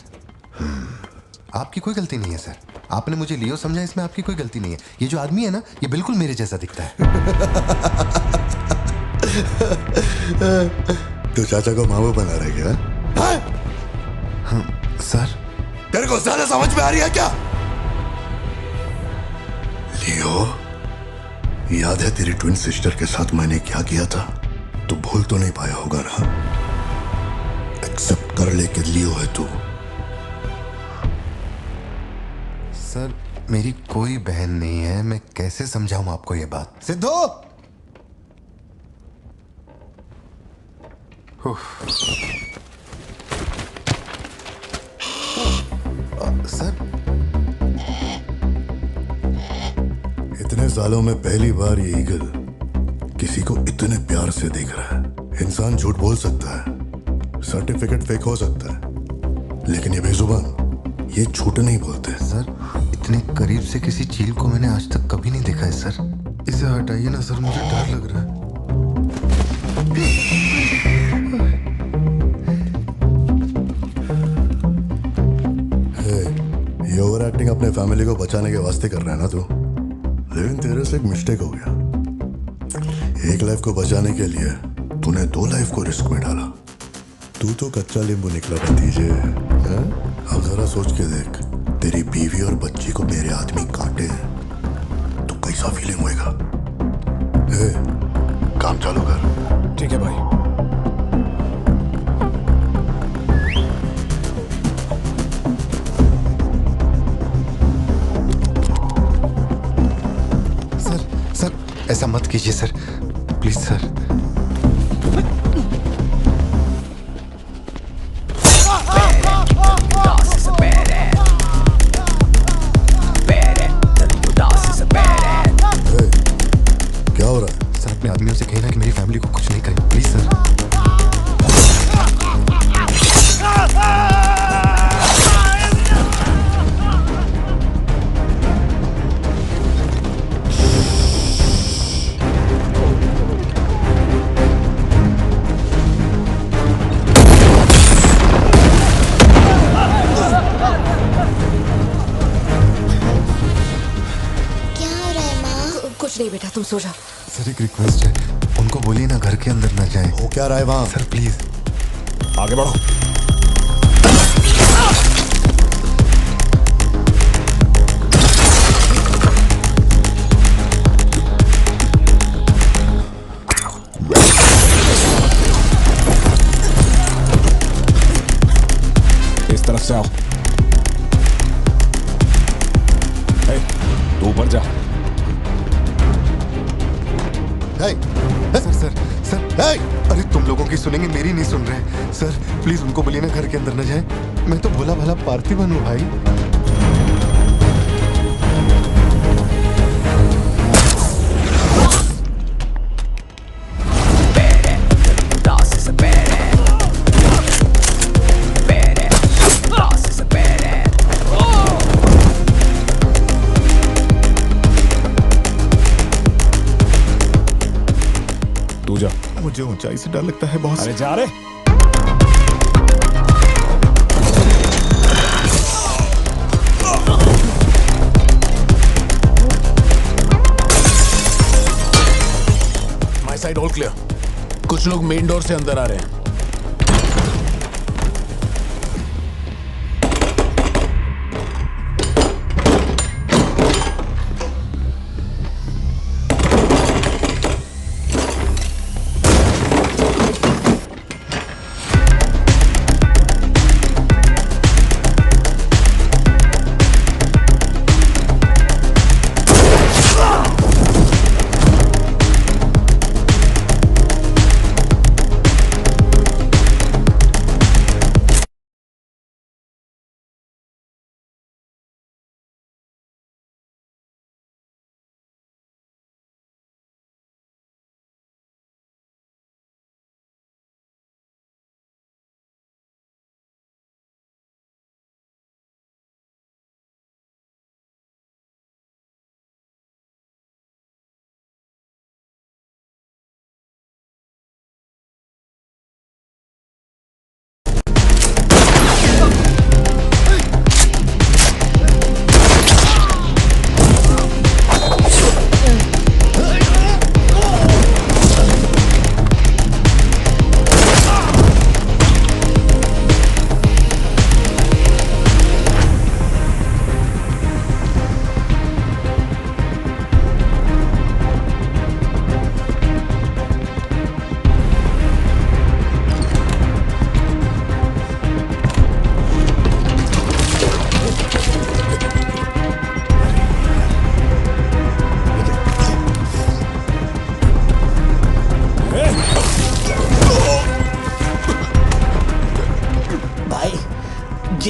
आपकी कोई गलती नहीं है सर। आपने मुझे लियो समझा, इसमें आपकी कोई गलती नहीं है। ये जो आदमी है ना, ये बिल्कुल मेरे जैसा दिखता है। तो चाचा को मामू बना रहे क्या? सर, तेरे को ज्यादा समझ में आ रही है क्या? लियो, याद है तेरी ट्विन सिस्टर के साथ मैंने क्या किया था? तू भूल तो नहीं पाया होगा ना? एक्सेप्ट कर ले कि लियो है तू। सर, मेरी कोई बहन नहीं है। मैं कैसे समझाऊं आपको ये बात? सिद्धू! सर, इतने सालों में पहली बार ये ईगल किसी को इतने प्यार से देख रहा है। इंसान झूठ बोल सकता है, सर्टिफिकेट फेक हो सकता है, लेकिन ये बेजुबान, ये झूठ नहीं बोलते। सर, इतने करीब से किसी चील को मैंने आज तक कभी नहीं देखा है सर। इसे हटाइए ना सर, मुझे डर लग रहा है। ये ओवर एक्टिंग अपने फैमिली को बचाने के वास्ते कर रहा है ना तू, लेकिन तेरे से एक मिस्टेक हो गया। एक लाइफ को बचाने के लिए तूने 2 लाइफ को रिस्क में डाला। तू तो कच्चा नींबू निकला भतीजे। अब जरा सोच के देख, तेरी बीवी और बच्ची को मेरे आदमी काटे तो कैसा फीलिंग होएगा? काम चालू कर। ठीक है भाई। सर, ऐसा मत कीजिए सर, प्लीज सर। क्या हो रहा है? सर, अपने आदमियों से कहना कि मेरी फैमिली को कुछ नहीं करे, प्लीज सर। कुछ नहीं बेटा, तुम सो जाओ। सर, एक रिक्वेस्ट है, उनको बोलिए ना घर के अंदर ना जाए। हो क्या रहा है वहां? सर प्लीज आगे बढ़ो। इस तरफ से आओ। तू ऊपर जा। सर, अरे तुम लोगों की सुनेंगे, मेरी नहीं सुन रहे। सर प्लीज उनको बोलिए ना घर के अंदर न जाए। मैं तो भोला भला पार्थिबन हूँ भाई। तू जा। मुझे ऊंचाई से डर लगता है बॉस। अरे जा रे। My side all clear. कुछ लोग मेन डोर से अंदर आ रहे हैं।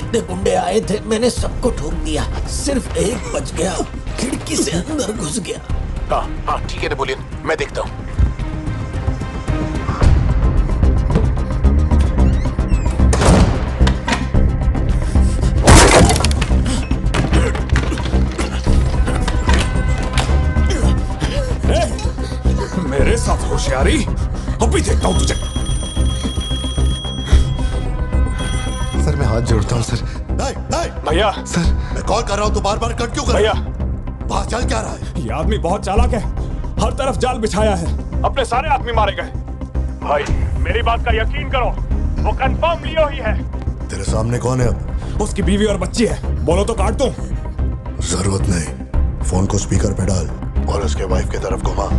जितने गुंडे आए थे मैंने सबको ठोक दिया, सिर्फ एक बच गया, खिड़की से अंदर घुस गया। हाँ ठीक है नेपोलियन, मैं देखता हूँ। मेरे साथ होशियारी, अभी देखता हूँ तुझे। सर मैं हाथ जोड़ता हूँ सर। भैया सर मैं कॉल कर रहा हूँ तो बार बार कट क्यों कर भैया वहां चल क्या रहा है? ये आदमी बहुत चालाक है, हर तरफ जाल बिछाया है, अपने सारे आदमी मारे गए। भाई मेरी बात का यकीन करो, वो कंफर्म लियो ही है। तेरे सामने कौन है अब? उसकी बीवी और बच्ची है, बोलो तो काट दूं। जरूरत नहीं, फोन को स्पीकर पे डाल और उसके वाइफ की तरफ घुमा।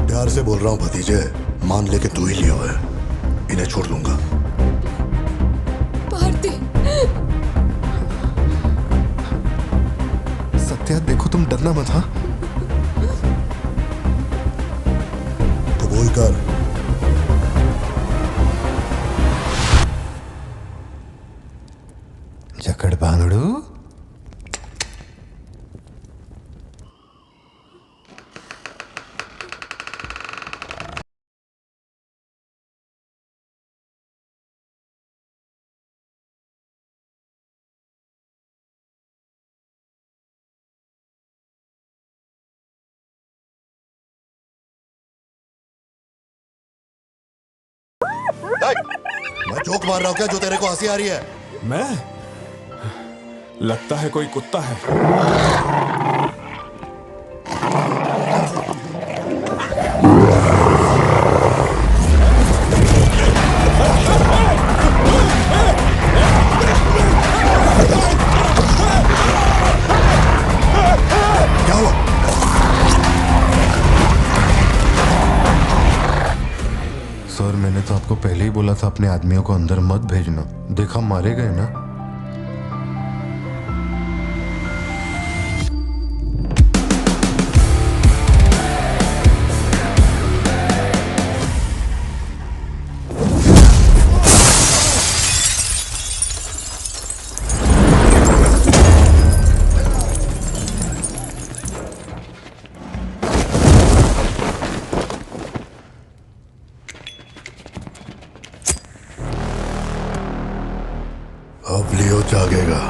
प्यार से बोल रहा हूँ भतीजे, मान ले कि तू ही लियो है, इन्हें छोड़ दूंगा। भारती सत्या देखो तुम डरना मत। हाँ तो बोल कर। जकड़ बांगड़ू मैं जोक मार रहा हूँ क्या जो तेरे को हंसी आ रही है? मैं? लगता है कोई कुत्ता है। क्या हुआ? सर मैंने तो आपको पहले ही बोला था अपने आदमियों को अंदर मत भेजना, देखा मारे गए ना। अब लियो जागेगा।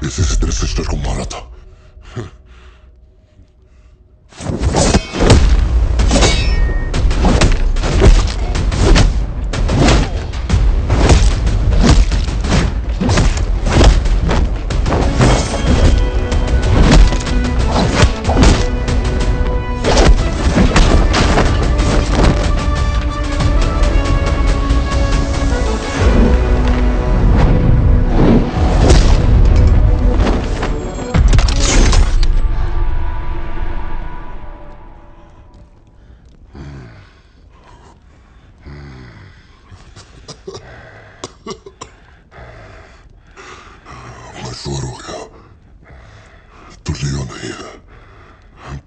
इसी से तेरे सिस्टर को मारा था। मशहूर हो गया। तू लियो नहीं है,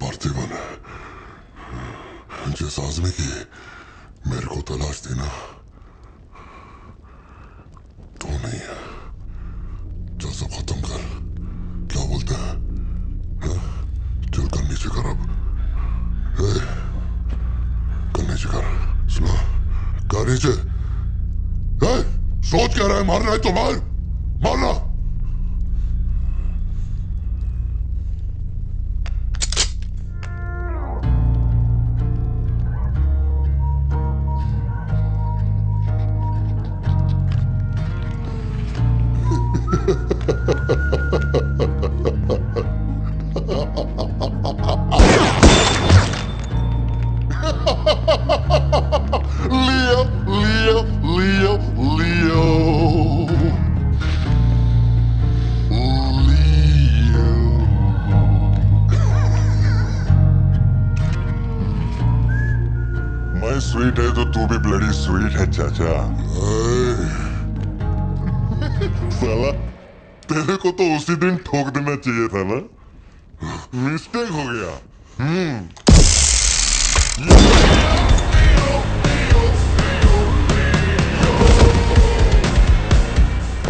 पार्थिवन है। जिस आदमी की मेरे को तलाश थी ना, तू नहीं है। चल सब खत्म कर। क्या बोलते हैं? चल कर नीचे कर अब। कर नीचे कर। सुनो, कर नीचे। सोच क्या रहा है? मारना है तो मार, मारना। Leo, Leo, Leo, Leo. Leo. मैं स्वीट है तो तू भी ब्लडी स्वीट है चाचा। साला तेरे को तो उसी दिन ठोक देना चाहिए था ना। मिस्टेक हो गया।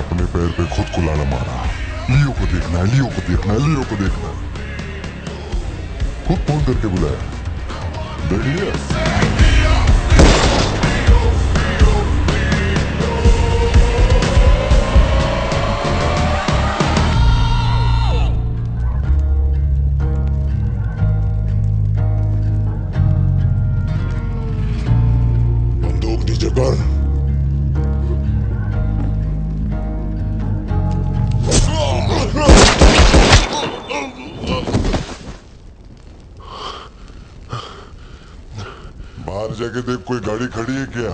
अपने पैर पे खुद कुलाड़ा मारा। लियो को देखना है, लियो को देखना है, लियो को देखना है। खुद फोन करके बुलाया। देख लिया? बंदूक नीचे कर। बाहर जाके देख कोई गाड़ी खड़ी है क्या?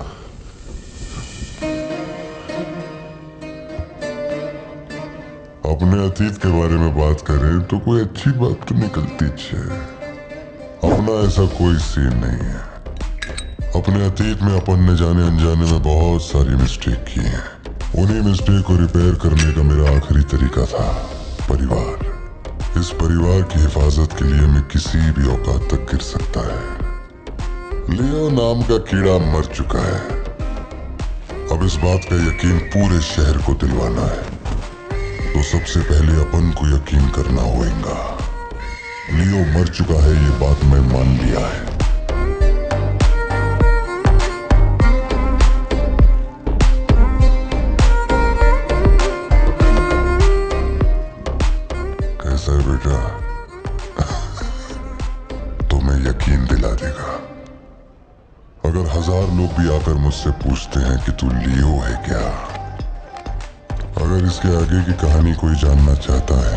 अपने अतीत के बारे में बात करें तो कोई अच्छी बात तो निकलती है। अपना ऐसा कोई सीन नहीं है। अपने अतीत में अपन ने जाने अनजाने में बहुत सारी मिस्टेक की हैं। उन्हीं मिस्टेक को रिपेयर करने का मेरा आखिरी तरीका था परिवार। इस परिवार की हिफाजत के लिए मैं किसी भी औकात तक गिर सकता है। लियो नाम का कीड़ा मर चुका है। अब इस बात का यकीन पूरे शहर को दिलवाना है, तो सबसे पहले अपन को यकीन करना होगा। लियो मर चुका है, ये बात मैं मान लिया है। कैसा है बेटा? तुम्हें यकीन दिला देगा। अगर 1000 लोग भी आकर मुझसे पूछते हैं कि तू लियो है क्या, अगर इसके आगे की कहानी कोई जानना चाहता है